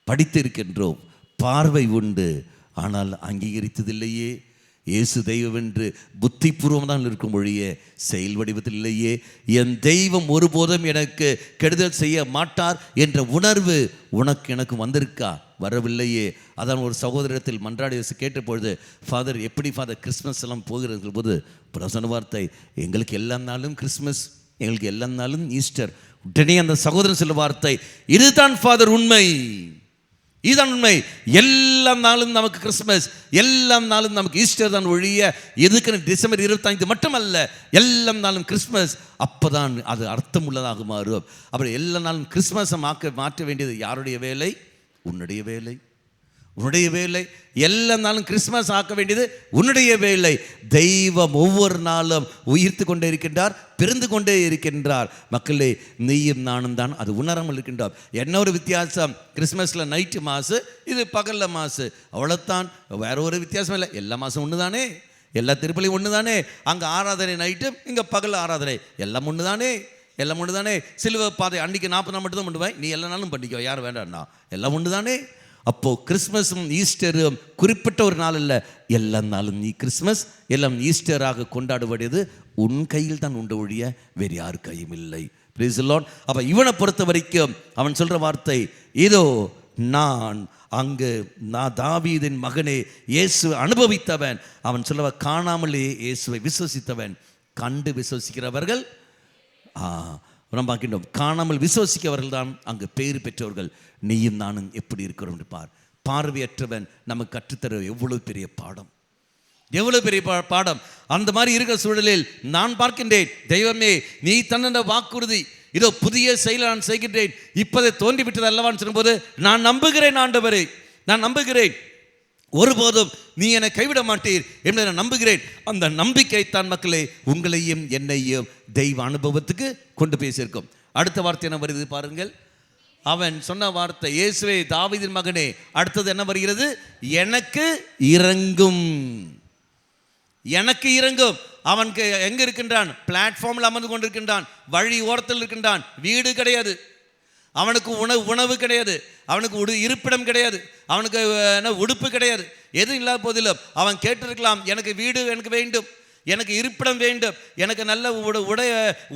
படித்திருக்கின்றோம், பார்வை உண்டு, ஆனால் அங்கீகரித்ததில்லையே. இயேசு தெய்வம் என்று புத்திபூர்வம் தான் இருக்கும் ஒழிய செயல் வடிவத்தில் இல்லையே. என் தெய்வம் ஒருபோதும் எனக்கு கெடுதல் செய்ய மாட்டார் என்ற உணர்வு உனக்கு எனக்கு வந்திருக்கா? வரவில்லையே. அதான் ஒரு சகோதரத்தில் மன்றாடி கேட்ட பொழுது, ஃபாதர் எப்படி ஃபாதர் கிறிஸ்மஸ் எல்லாம் போகிறது போது பிரசன்ன வார்த்தை, எங்களுக்கு எல்லா நாளும் கிறிஸ்மஸ், எங்களுக்கு எல்லா நாளும் ஈஸ்டர். உடனே அந்த சகோதரன் சொல்ல வார்த்தை, இதுதான் ஃபாதர் உண்மை, இதுதான் உண்மை. எல்லா நாளும் நமக்கு கிறிஸ்மஸ், எல்லா நாளும் நமக்கு ஈஸ்டர் தான் ஒழிய எதுக்குன்னு டிசம்பர் 25 மட்டுமல்ல, எல்லா நாளும் கிறிஸ்மஸ். அப்போதான் அது அர்த்தம் உள்ளதாக மாறும். அப்படி எல்லா நாளும் கிறிஸ்மஸை மாற்ற வேண்டியது யாருடைய வேலை? உன்னுடைய வேலை, உன்னுடைய வேலை. எல்லா நாளும் கிறிஸ்மஸ் ஆக்க வேண்டியது உன்னுடைய வேலை. தெய்வம் ஒவ்வொரு நாளும் உயிர்த்து கொண்டே இருக்கின்றார், பிறந்து கொண்டே இருக்கின்றார். மக்களே, நீயும் நானும் தான் அது உணராமல் இருக்கின்றோம். என்ன ஒரு வித்தியாசம்? கிறிஸ்மஸில் நைட்டு மாசு, இது பகலில் மாசு, அவ்வளோத்தான். வேற ஒரு வித்தியாசம் இல்லை. எல்லா மாதம் ஒன்று தானே, எல்லா திருப்பலியும் ஒன்று தானே. அங்கே ஆராதனை நைட்டு, இங்கே பகல் ஆராதனை, எல்லாம் ஒன்று தானே, எல்லாம் ஒன்று தானே. சிலுவை பாதை அன்றைக்கி 40 நாள் மட்டும் தான் பண்ணுவேன், நீ எல்லா நாளும் பண்ணிக்கோ, யார் வேண்டாம்னா, எல்லாம் ஒன்று தானே. அப்போது கிறிஸ்மஸும் ஈஸ்டரும் குறிப்பிட்ட ஒரு நாள் இல்லை, எல்லா நாளும் நீ கிறிஸ்மஸ் எல்லாம் ஈஸ்டராக கொண்டாடுவது உன் கையில் தான் உண்டு ஒழிய வேறு யார் கையும் இல்லை. Praise the Lord. அப்போ இவனை பொறுத்த வரைக்கும் அவன் சொல்கிற வார்த்தை, இதோ நான் தாவீதின் மகனே இயேசு அனுபவித்தவன். அவன் சொல்லவ காணாமலே இயேசுவை விசுவசித்தவன், கண்டு விசுவசிக்கிறவர்கள் நம்ம பார்க்கின்றோம். காணாமல் விசுவசிக்கிறவர்கள் தான் அங்கு பேறு பெற்றவர்கள். நீயும் நானும் எப்படி இருக்கிறோம் என்று பார். பார்வையற்றவன் நமக்கு கற்றுத்தர எவ்வளவு பெரிய பாடம், எவ்வளவு பெரிய பாடம். அந்த மாதிரி இருக்கிற சூழலில் நான் பார்க்கின்றேன், தெய்வமே நீ தன்ன வாக்குறுதி, இதோ புதிய செயலை நான் செய்கின்றேன், இப்போதை தோன்றிவிட்டது அல்லவான்னு சொல்லும்போது நான் நம்புகிறேன் ஆண்டவரே, நான் நம்புகிறேன், ஒருபோதும் நீ என்னை கைவிட மாட்டீர் என்பதை நான் நம்புகிறேன். அந்த நம்பிக்கைத்தான் மக்களே உங்களையும் என்னையும் தெய்வ அனுபவத்துக்கு கொண்டு போய் சேர்க்கும். அடுத்த வார்த்தை என்ன வருது பாருங்கள். அவன் சொன்ன வார்த்தை, இயேசுவே தாவீதின் மகனே. அடுத்தது என்ன வருகிறது? எனக்கு இறங்கும், எனக்கு இறங்கும். அவனுக்கு எங்க இருக்கின்றான்? பிளாட்ஃபார்மில் அமர்ந்து கொண்டிருக்கின்றான், வழி ஓரத்தில் இருக்கின்றான், வீடு கிடையாது, அவனுக்கு உணவு கிடையாது, அவனுக்கு இருப்பிடம் கிடையாது, அவனுக்கு உடுப்பு கிடையாது, எதுவும் இல்லாத போதிலும் அவன் கேட்டிருக்கலாம், எனக்கு வீடு எனக்கு வேண்டும், எனக்கு இருப்பிடம் வேண்டும், எனக்கு நல்ல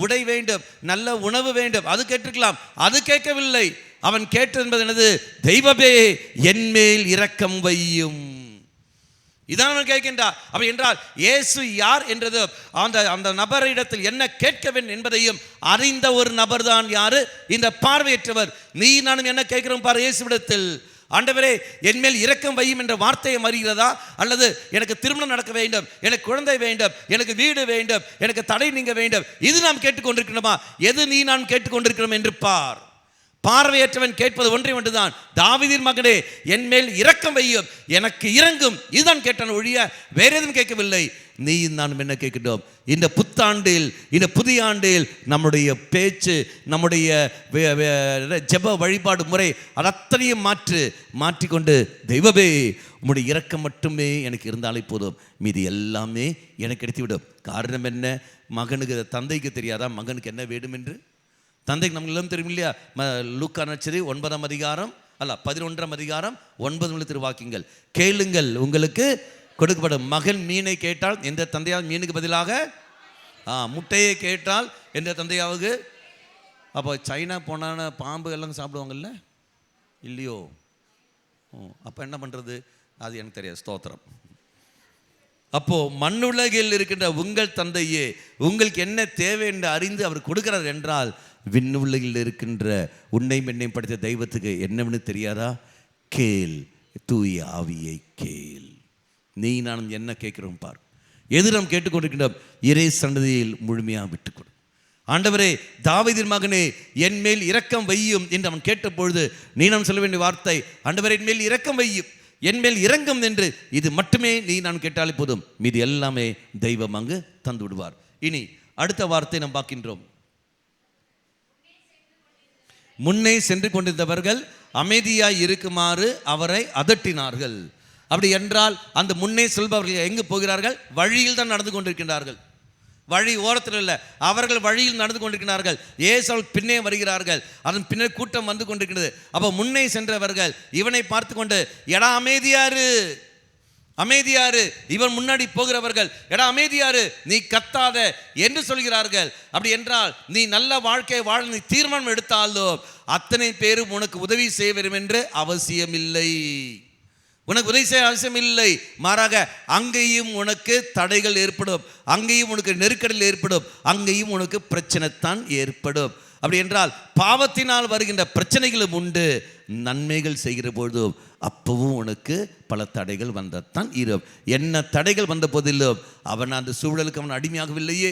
உடை வேண்டும், நல்ல உணவு வேண்டும், அது கேட்டிருக்கலாம். அது கேட்கவில்லை. அவன் கேட்டது என்பது என்னது? தெய்வமே என்மேல் இரக்கம் வையும். இதான் அவன் கேட்கின்றார். அப்படி என்றால் இயேசு யார் என்றது அந்த நபரிடத்தில் என்ன கேட்க வேண்டும் என்பதையும் அறிந்த ஒரு நபர் தான் யாரு? இந்த பார்வையற்றவர். நீ நானும் என்ன கேட்கிறோம் பாரு இயேசுவிடத்தில். ஆண்டவரே என்மேல் இரக்கம் வையும் என்ற வார்த்தையை அறிகிறதா? அல்லது எனக்கு திருமணம் நடக்க வேண்டும், எனக்கு குழந்தை வேண்டும், எனக்கு வீடு வேண்டும், எனக்கு தடை நீங்க வேண்டும், இது நாம் கேட்டுக்கொண்டிருக்கிறோமா? எது நீ நான் கேட்டுக்கொண்டிருக்கிறோம் என்று பார். பார்வையற்றவன் கேட்பது ஒன்றை ஒன்றுதான், தாவீதின் மகனே என்மேல் இரக்கம் வையும், எனக்கு இறங்கும், இதுதான் கேட்டான் ஒழிய வேற எதுவும் கேட்கவில்லை. நீ நானும் என்ன கேட்கின்றோம்? இந்த புத்தாண்டில், இந்த புதிய ஆண்டில் நம்முடைய பேச்சு, நம்முடைய ஜெப வழிபாடு முறை அத்தனையும் மாற்றிக்கொண்டு தெய்வமே உம்முடைய இரக்கம் மட்டுமே எனக்கு இருந்தாலே போதும், மீது எல்லாமே எனக்கு கிடைத்துவிடும். காரணம் என்ன? மகனுக்கு, தந்தைக்கு தெரியாதா மகனுக்கு என்ன வேண்டும் என்று? தந்தைக்கு நமக்கு எல்லாம் தெரியும் இல்லையா? லூக்கா நற்செய்தி 9ஆம் அதிகாரம் 11ஆம் அதிகாரம் 9 திருவாக்கியங்கள். கேளுங்கள் உங்களுக்கு கொடுக்கப்படும். மகன் மீனை கேட்டால் எந்த தந்தையாவது மீனுக்கு பதிலாக முட்டையை கேட்டால் எந்த தந்தையாவது? அப்போ சைனா போனான பாம்பு எல்லாம் சாப்பிடுவாங்கல்ல, இல்லையோ? அப்போ என்ன பண்ணுறது? அது எனக்கு தெரியாது. ஸ்தோத்திரம். அப்போ மண்ணுலகில் இருக்கின்ற உங்கள் தந்தையே உங்களுக்கு என்ன தேவை என்று அறிந்து அவர் கொடுக்கிறார் என்றால், விண்ணுலகில் இருக்கின்ற உன்னையும் என்னையும் படைத்த தெய்வத்துக்கு என்னவென்னு தெரியாதா? கேள், தூய ஆவியை கேள். நீ நானும் என்ன கேட்கிறோம் பார். எது நாம் கேட்டுக்கொண்டிருக்கின்றோம்? இறை சன்னதியில் முழுமையாக விட்டுக்கொடு. ஆண்டவரே தாவீதின் மகனே என்மேல் இரக்கம் வையும் என்று அவன் கேட்ட பொழுது நீ நாம் சொல்ல வேண்டிய வார்த்தை, ஆண்டவரே என்மேல் இரக்கம் வையும், என்மேல் இரங்கம் என்று இது மட்டுமே நீ நான் கேட்டாலே போதும், மீது எல்லாமே தெய்வம் அங்கு தந்து விடுவார். இனி அடுத்த வார்த்தை நாம் பார்க்கின்றோம். முன்னே சென்று கொண்டிருந்தவர்கள் அமைதியாய் இருக்குமாறு அவரை அதட்டினார்கள். அப்படி என்றால் அந்த முன்னே செல்பவர்கள் எங்கு போகிறார்கள்? வழியில் தான் நடந்து கொண்டிருக்கின்றார்கள், வழி ஓரத்தில் இல்லை, அவர்கள் வழியில் நடந்து கொண்டிருக்கிறார்கள். இயேசு பின்னே வருகிறார்கள், அதன் பின்னர் கூட்டம் வந்து கொண்டிருக்கிறது. அப்போ முன்னே சென்றவர்கள் இவனை பார்த்து கொண்டு எடா அமைதியாரு, அமைதியாரு, இவன் முன்னாடி போகிறவர்கள் எடா அமைதியாரு, நீ கத்தாத என்று சொல்கிறார்கள். அப்படி என்றால் நீ நல்ல வாழ்க்கையை வாழ நீ தீர்மானம் எடுத்தாலும் அத்தனை பேரும் உனக்கு உதவி செய்ய வேண்டும் என்று அவசியம் இல்லை, உனக்கு உதவி செய்ய அவசியம் இல்லை. மாறாக அங்கேயும் உனக்கு தடைகள் ஏற்படும், அங்கேயும் உனக்கு நெருக்கடிகள் ஏற்படும், அங்கேயும் உனக்கு பிரச்சனைத்தான் ஏற்படும். அப்படி என்றால் பாவத்தினால் வருகின்ற பிரச்சனைகளும் உண்டு, நன்மைகள் செய்கிற பொழுதும் அப்பவும் உனக்கு பல தடைகள் வந்தத்தான் இருக்கும். என்ன தடைகள் வந்த போதிலும் அவன் அந்த சூழலுக்கு அவன் அடிமையாகவில்லையே,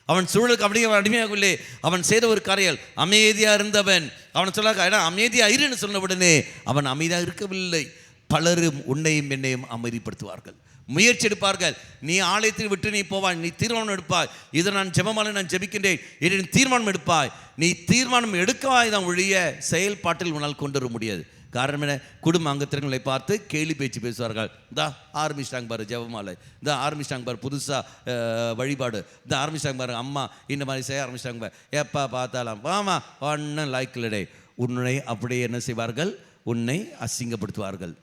அவன் சூழலுக்கு அப்படியே அடிமையாகவில்லை. அவன் செய்த ஒரு காரியம், அமைதியாக இருந்தவன். அவன் சொல்ல அமைதியாக இருன்னு சொன்ன உடனே அவன் அமைதியாக இருக்கவில்லை. பலரும் உன்னையும் என்னையும் அமைதிப்படுத்துவார்கள், முயற்சி எடுப்பார்கள். நீ ஆலயத்தில் விட்டு நீ போவாய், நீ தீர்மானம் எடுப்பாய், இதை நான் ஜெபமாலை நான் ஜெபிக்கின்றேன் என்று தீர்மானம் எடுப்பாய். நீ தீர்மானம் எடுக்கவாய் தான் ஒழிய செயல்பாட்டில் உன்னால் கொண்டு வர முடியாது. காரணம் என்ன? குடும்ப அங்கத்தினர்களை பார்த்து கேலி பேச்சு பேசுவார்கள். இதா ஆரம்பிச்சிட்டாங்க பாரு ஜெபமாலை, இதா ஆரம்பிச்சிட்டாங்க பாரு புதுசாக வழிபாடு, இதா ஆரம்பிச்சிட்டாங்க பாரு அம்மா இந்த மாதிரி செய்ய ஆரம்பிச்சிட்டாங்க பாரு, எப்பா பார்த்தாலாம் வாமா ஒன்றும் லைக்கில்லடே. உன்னை அப்படியே என்ன செய்வார்கள்? உன்னை அசிங்கப்படுத்துவார்கள்.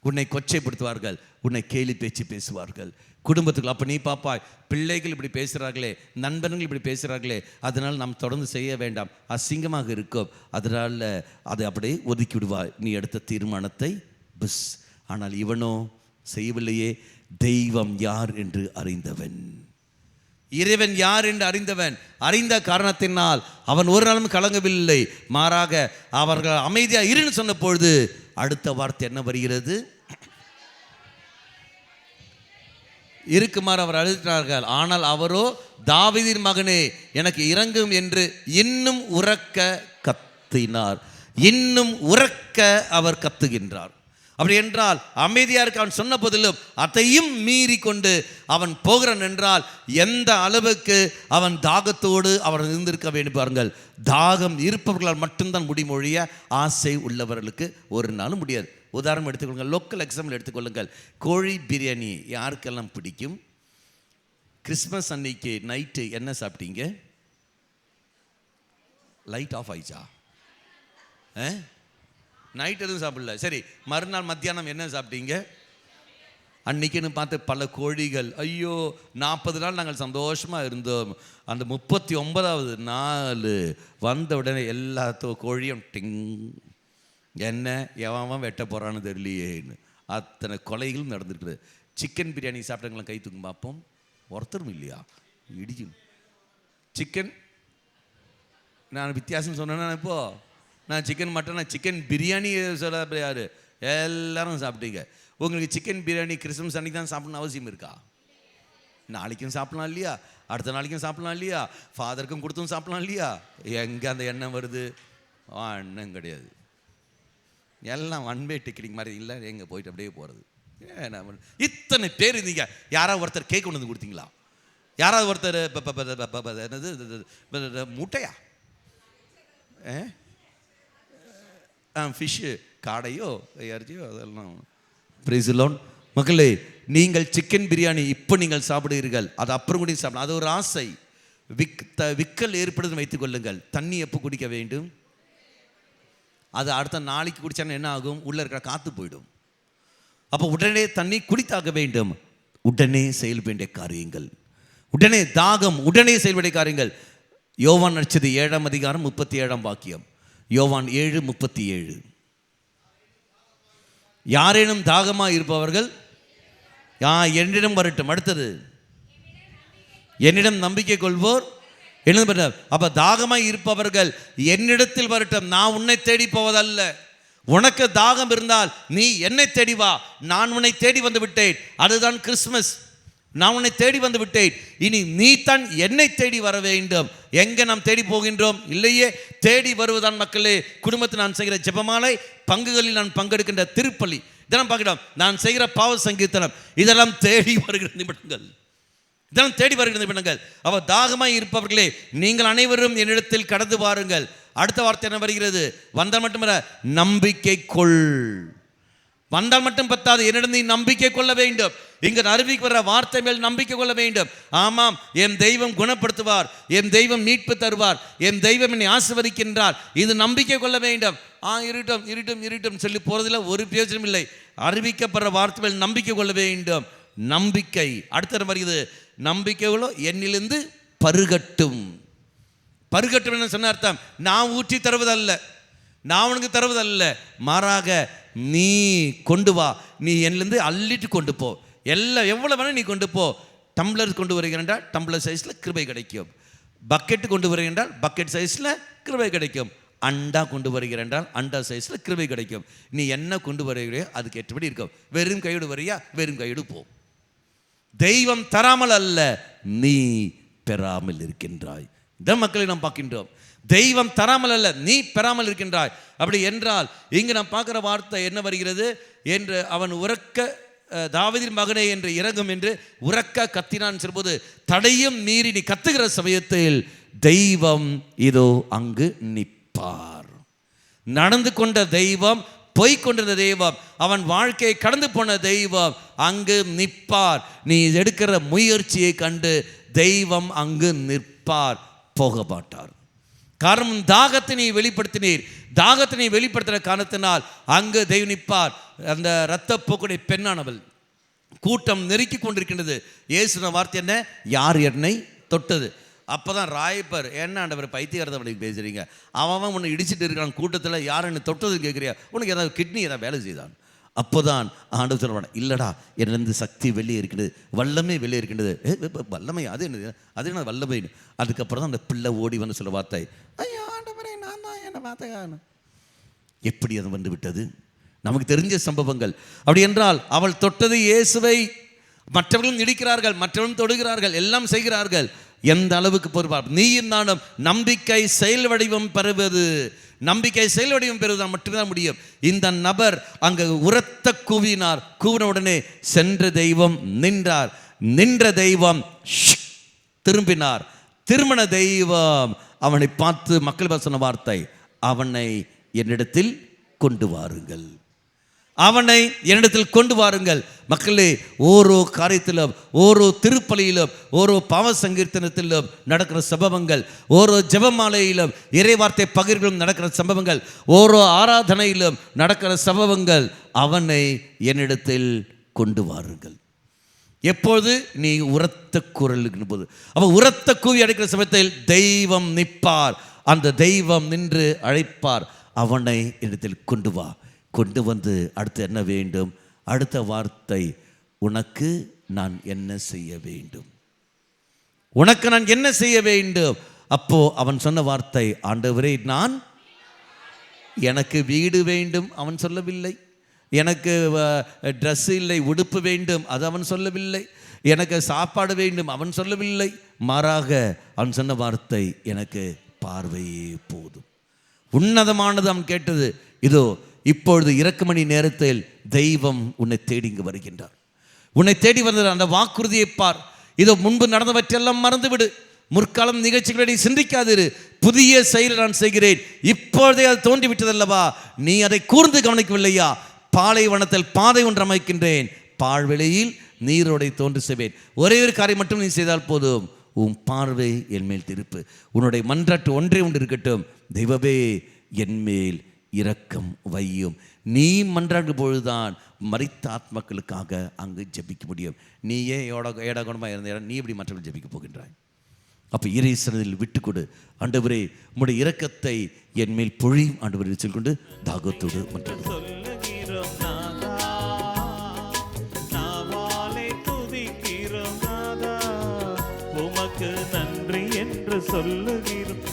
உன்னை கொச்சைப்படுத்துவார்கள், உன்னை கேலி பேச்சு பேசுவார்கள் குடும்பத்துக்குள்ள. அப்போ நீ பாப்பாய், பிள்ளைகள் இப்படி பேசுகிறார்களே, நண்பர்கள் இப்படி பேசுகிறார்களே, அதனால் நாம் தொடர்ந்து செய்ய வேண்டாம், அசிங்கமாக இருக்கும், அதனால் அதை அப்படியே ஒதுக்கி விடுவாய். நீ எடுத்த தீர்மானத்தை பஸ். ஆனால் இவனோ செய்யவில்லையே. தெய்வம் யார் என்று அறிந்தவன், இறைவன் யார் என்று அறிந்தவன். அறிந்த காரணத்தினால் அவன் ஒரு நாளும் கலங்கவில்லை. மாறாக அவர்கள் அமைதியாக இருன்னு சொன்ன பொழுது அடுத்த வார்த்தை என்ன வருகிறது? இருக்குமாறு அவர் அழுத்தினார்கள். ஆனால் அவரோ, தாவீதின் மகனே எனக்கு இரங்கும் என்று இன்னும் உரக்க கத்தினார். இன்னும் உரக்க அவர் கத்துகின்றார். அப்படி என்றால் அமைதியாக இருக்க அவன் சொன்ன போதிலும் அதையும் மீறி கொண்டு அவன் போகிறான் என்றால் எந்த அளவுக்கு அவன் தாகத்தோடு அவர் இருந்திருக்க வேண்டும் பாருங்கள். தாகம் இருப்பவர்களால் மட்டும்தான் முடிமொழிய, ஆசை உள்ளவர்களுக்கு ஒரு நாளும் முடியாது. உதாரணம் எடுத்துக்கொள்ளுங்கள், லோக்கல் எக்ஸாம்பிள் எடுத்துக்கொள்ளுங்கள். கோழி பிரியாணி யாருக்கெல்லாம் பிடிக்கும்? கிறிஸ்மஸ் அன்னைக்கு நைட்டு என்ன சாப்பிட்டீங்க? லைட் ஆஃப் ஆயிடுச்சா? நைட் எதுவும் சாப்பிடல. சரி, மறுநாள் மத்தியானம் என்ன சாப்பிட்டீங்க? அன்னைக்குன்னு பார்த்து பல கோழிகள். ஐயோ, 40 நாள் நாங்கள் சந்தோஷமாக இருந்தோம். அந்த 39வது நாள் வந்த உடனே எல்லா கோழியும் டிங், என்ன எவன் வெட்ட போகிறான்னு தெரியலையேன்னு அத்தனை கொலைகளும் நடந்துருக்குது. சிக்கன் பிரியாணி சாப்பிட்டவங்களாம் கை தூக்கும் பார்ப்போம். ஒருத்தரும் இல்லையா? இடிக்கும் சிக்கன். நான் வித்தியாசம் சொன்னேன்னா, இப்போது நான் சிக்கன் மட்டன், சிக்கன் பிரியாணி சொல்ல யார்? எல்லாரும் சாப்பிட்டீங்க. உங்களுக்கு சிக்கன் பிரியாணி கிறிஸ்மஸ் அன்றைக்கி தான் சாப்பிடணும்னு அவசியம் இருக்கா? நாளைக்கும் சாப்பிடலாம் இல்லையா? அடுத்த நாளைக்கும் சாப்பிடலாம் இல்லையா? ஃபாதருக்கும் கொடுத்தும் சாப்பிடலாம் இல்லையா? எங்கே அந்த எண்ணம் வருது? எண்ணம் கிடையாது. எல்லாம் ஒன் வே டிக்கெட்டிங் மாதிரி இல்லை, எங்கே போயிட்டு அப்படியே போகிறது. இத்தனை பேர் இருந்தீங்க, யாராவது ஒருத்தர் கேக் கொண்டு வந்து கொடுத்தீங்களா? யாராவது ஒருத்தர் என்னது முட்டையா, ஃபிஷ்ஷு, காடையோ இறைச்சியோ, அதெல்லாம் பிரைஸ் தி லார்ட். மக்களே, நீங்கள் சிக்கன் பிரியாணி இப்போ நீங்கள் சாப்பிடுவீர்கள், அது அப்புறம் கூட சாப்பிடலாம். அது ஒரு ஆசை. விக்கல் ஏற்படுதுன்னு வைத்துக் கொள்ளுங்கள். தண்ணி எப்போ குடிக்க வேண்டும்? அது அடுத்த நாளைக்கு குடித்தாலும் என்ன ஆகும்? உள்ளே இருக்கிற காற்று போயிடும். அப்போ உடனே தண்ணி குடித்தாக வேண்டும். உடனே செயல் வேண்டிய காரியங்கள், உடனே தாகம், உடனே செயல்படிய காரியங்கள். யோவான் நடிச்சது 7ஆம் அதிகாரம் 37ஆம் வாக்கியம். யோவான் 7:37. யாரேனும் தாகமாக இருப்பவர்கள் என்னிடம் வரட்டும். அடுத்தது, என்னிடம் நம்பிக்கை கொள்வோர் என்ன? அப்ப தாகமாய் இருப்பவர்கள் என்னிடத்தில் வரட்டும். நான் உன்னை தேடி போவதல்ல. உனக்கு தாகம் இருந்தால் நீ என்னை தேடி வா. நான் உன்னை தேடி வந்து விட்டேன். அதுதான் கிறிஸ்மஸ். நான் உன்னை தேடி வந்து விட்டேன். இனி நீ தான் என்னை தேடி வர வேண்டும். எங்கே நாம் தேடி போகின்றோம்? இல்லையே, தேடி வருவதான் மக்களே. குடும்பத்தில் நான் செய்கிற ஜெபமாலை, பங்குகளில் நான் பங்கெடுக்கின்ற திருப்பலி, இதெல்லாம் பார்க்கணும். நான் செய்கிற பாவ சங்கீர்த்தனம், இதெல்லாம் தேடி வருகிற நிமிடங்கள், இதெல்லாம் தேடி வருகிற நிமிடங்கள். அவ தாகமாய் இருப்பவர்களே, நீங்கள் அனைவரும் என்னிடத்தில் கடந்து வாருங்கள். அடுத்த வார்த்தை என்ன வருகிறது? வந்தால் மட்டுமல்ல, நம்பிக்கை கொள். வந்தால் மட்டும் பத்தாது, என்னிடம் நீ நம்பிக்கை கொள்ள வேண்டும். இங்கு அறிவிக்கு வர வார்த்தை மேல் நம்பிக்கை கொள்ள வேண்டும். ஆமாம், என் தெய்வம் குணப்படுத்துவார், என் தெய்வம் மீட்பு தருவார், என் தெய்வம் என்னை ஆசீர்வதிக்கின்றார், இது நம்பிக்கை கொள்ள வேண்டும். இருட்டும் இருட்டும் இருட்டும் சொல்லி போறதுல ஒரு பிரயோஜனம் இல்லை. அறிவிக்கப்படுற வார்த்தை மேல் நம்பிக்கை கொள்ள வேண்டும். நம்பிக்கை அடுத்த வருகிறது. நம்பிக்கைகளோ என்னிலிருந்து பருகட்டும். பருகட்டும் என்ன சொன்ன அர்த்தம்? நான் ஊற்றி தருவதல்ல, நான் உனக்கு தருவதல்ல, மாறாக நீ கொண்டு வா. நீ என்னிலிருந்து அள்ளிட்டு கொண்டு போ. எல்லாம் எவ்வளோ வேணால் நீ கொண்டு போ. டம்ளர் கொண்டு வருகின்றால் டம்ளர் சைஸில் கிருபை கிடைக்கும். பக்கெட்டு கொண்டு வருகின்றால் பக்கெட் சைஸில் கிருபை கிடைக்கும். அண்டா கொண்டு வருகின்றால் அண்டா சைஸில் கிருபை கிடைக்கும். நீ என்ன கொண்டு வருகிறையோ அதுக்கு ஏற்றபடி இருக்கும். வெறும் கையோடு வரியா, வெறும் கையோடு போ. தெய்வம் தராமல் அல்ல, நீ பெறாமல் இருக்கின்றாய். இந்த மக்களை நாம் பார்க்கின்றோம். தெய்வம் தராமல் அல்ல, நீ பெறாமல் இருக்கின்றாய். அப்படி என்றால் இங்கு நாம் பார்க்குற வார்த்தை என்ன வருகிறது? என்று அவன் உரக்க, தாவீதின் மகனே என்று இரங்கும் என்று உரக்க கத்தினான் சொல்லும்போது, தடையும் மீறி நீ கத்துகிற சமயத்தில் தெய்வம் இதோ அங்கு நிற்பார். நடந்து கொண்ட தெய்வம், போய்கொண்டிருந்த தெய்வம், அவன் வாழ்க்கையை கடந்து போன தெய்வம் அங்கு நிற்பார். நீ எடுக்கிற முயற்சியை கண்டு தெய்வம் அங்கு நிற்பார், போக மாட்டார். காரணம், தாகத்தை நீ வெளிப்படுத்தினீர். தாகத்தை நீ வெளிப்படுத்துகிற காரணத்தினால் அங்கு தெய்வம் நிற்பார். அந்த இரத்தப்போக்குடைய பெண்ணானவள். கூட்டம் நெருக்கி கொண்டிருக்கின்றது. இயேசுன வார்த்தை என்ன? யார் என்னை தொட்டது? அப்போதான் ராயப்பர், என்ன ஆண்டவர் பைத்தியகாரத்தை அப்படி பேசுகிறீங்க, அவன் உன்னை இடிச்சிட்டு இருக்கான் கூட்டத்தில், யார் என்னை தொட்டதுன்னு கேட்குறியா, உனக்கு ஏதாவது கிட்னி ஏதாவது வேலை செய்தான்? அப்போதான் ஆண்டவர் சொல்லுவான், இல்லைடா என்னிருந்து சக்தி வெளியே இருக்கின்றது, வல்லமை வெளியே இருக்கின்றது. வல்லமை அது என்ன, அது என்ன வல்லமைன்னு? அதுக்கப்புறம் தான் அந்த பிள்ளை ஓடி வந்து சொல்ல வார்த்தை, ஐயா ஆண்டவரே நான் தான் என்ன வார்த்தையானு. எப்படி அது வந்து விட்டது? நமக்கு தெரிஞ்ச சம்பவங்கள். அப்படி என்றால் அவள் தொட்டது இயேசுவை. மற்றவர்களும் இடிக்கிறார்கள், மற்றவர்களும் தொடுகிறார்கள், எல்லாம் செய்கிறார்கள். எந்த அளவுக்கு பொறுப்பார்? நீயும் நானும் நம்பிக்கை செயல் வடிவம் பெறுவது, நம்பிக்கை செயல் வடிவம் பெறுவதால் மட்டும்தான் முடியும். இந்த நபர் அங்கு உரத்த கூவினார். கூவின உடனே சென்ற தெய்வம் நின்றார். நின்ற தெய்வம் திரும்பினார். திருமண தெய்வம் அவனை பார்த்து மக்கள் சொன்ன வார்த்தை, அவனை என்னிடத்தில் கொண்டு வாருங்கள், அவனை என்னிடத்தில் கொண்டு வாருங்கள். மக்களே, ஓரோ காரியத்திலும், ஓரோ திருப்பலியிலும், ஓரோ பாவ சங்கீர்த்தனத்திலும் நடக்கிற சம்பவங்கள், ஓரோ ஜெபமாலையிலும் இறைவார்த்தை பகிர்விலும் நடக்கிற சம்பவங்கள், ஓரோ ஆராதனையிலும் நடக்கிற சம்பவங்கள், அவனை என்னிடத்தில் கொண்டு வாருங்கள். எப்பொழுது? நீ உரத்த குரலுக்கு போது. அப்போ உரத்த கூவி அழைக்கிற சமயத்தில் தெய்வம் நிற்பார். அந்த தெய்வம் நின்று அழைப்பார், அவனை என்னிடத்தில் கொண்டு வா. கொண்டு வந்து அடுத்து என்ன வேண்டும்? அடுத்த வார்த்தை, உனக்கு நான் என்ன செய்ய வேண்டும், உனக்கு நான் என்ன செய்ய வேண்டும். அப்போ அவன் சொன்ன வார்த்தை, ஆண்டவரே நான், எனக்கு வீடு வேண்டும் அவன் சொல்லவில்லை, எனக்கு ட்ரெஸ் இல்லை உடுப்பு வேண்டும் அது அவன் சொல்லவில்லை, எனக்கு சாப்பாடு வேண்டும் அவன் சொல்லவில்லை. மாறாக அவன் சொன்ன வார்த்தை, எனக்கு பார்வையே போதும். உன்னதமானது அவன் கேட்டது. இதோ இப்பொழுது இறக்குமணி நேரத்தில் தெய்வம் உன்னை தேடி இங்கு வருகின்றார். உன்னை தேடி வந்தது அந்த வாக்குறுதியை பார். இதோ முன்பு நடந்தவற்றெல்லாம் மறந்துவிடு, முற்காலம் நிகழ்ச்சிகளை சிந்திக்காதிரு, புதிய செயலை நான் செய்கிறேன். இப்பொழுதே அது தோன்றிவிட்டதல்லவா, நீ அதை கூர்ந்து கவனிக்கவில்லையா? பாலைவனத்தில் பாதை ஒன்று அமைக்கின்றேன், பாழ்வெளியில் நீரோடை தோன்று செய்வேன். ஒரே ஒரு காரியம் மட்டும் நீ செய்தால் போதும், உன் பார்வை என் மேல் திருப்பு. உன்னுடைய மன்றாட்டு ஒன்றே ஒன்று இருக்கட்டும், தெய்வமே என்மேல் இரக்கம் வையும். நீ மன்றாடும் பொழுதுதான் மரித்த ஆத்மாக்களுக்காக அங்கு ஜெபிக்க முடியும். நீயே ஏடாகுணமாக இருந்த நீ எப்படி மற்றவர்கள் ஜெபிக்க போகின்றாய்? அப்போ இறை சன்னதியில் விட்டு கொடு. ஆண்டவரே உம்முடைய இரக்கத்தை என் மேல் பொழியும் ஆண்டவரை சொல்லிக்கொண்டு தாகத்தோடு மன்றாடுவோம். உமக்கு நன்றி என்று சொல்லுகிறோம்.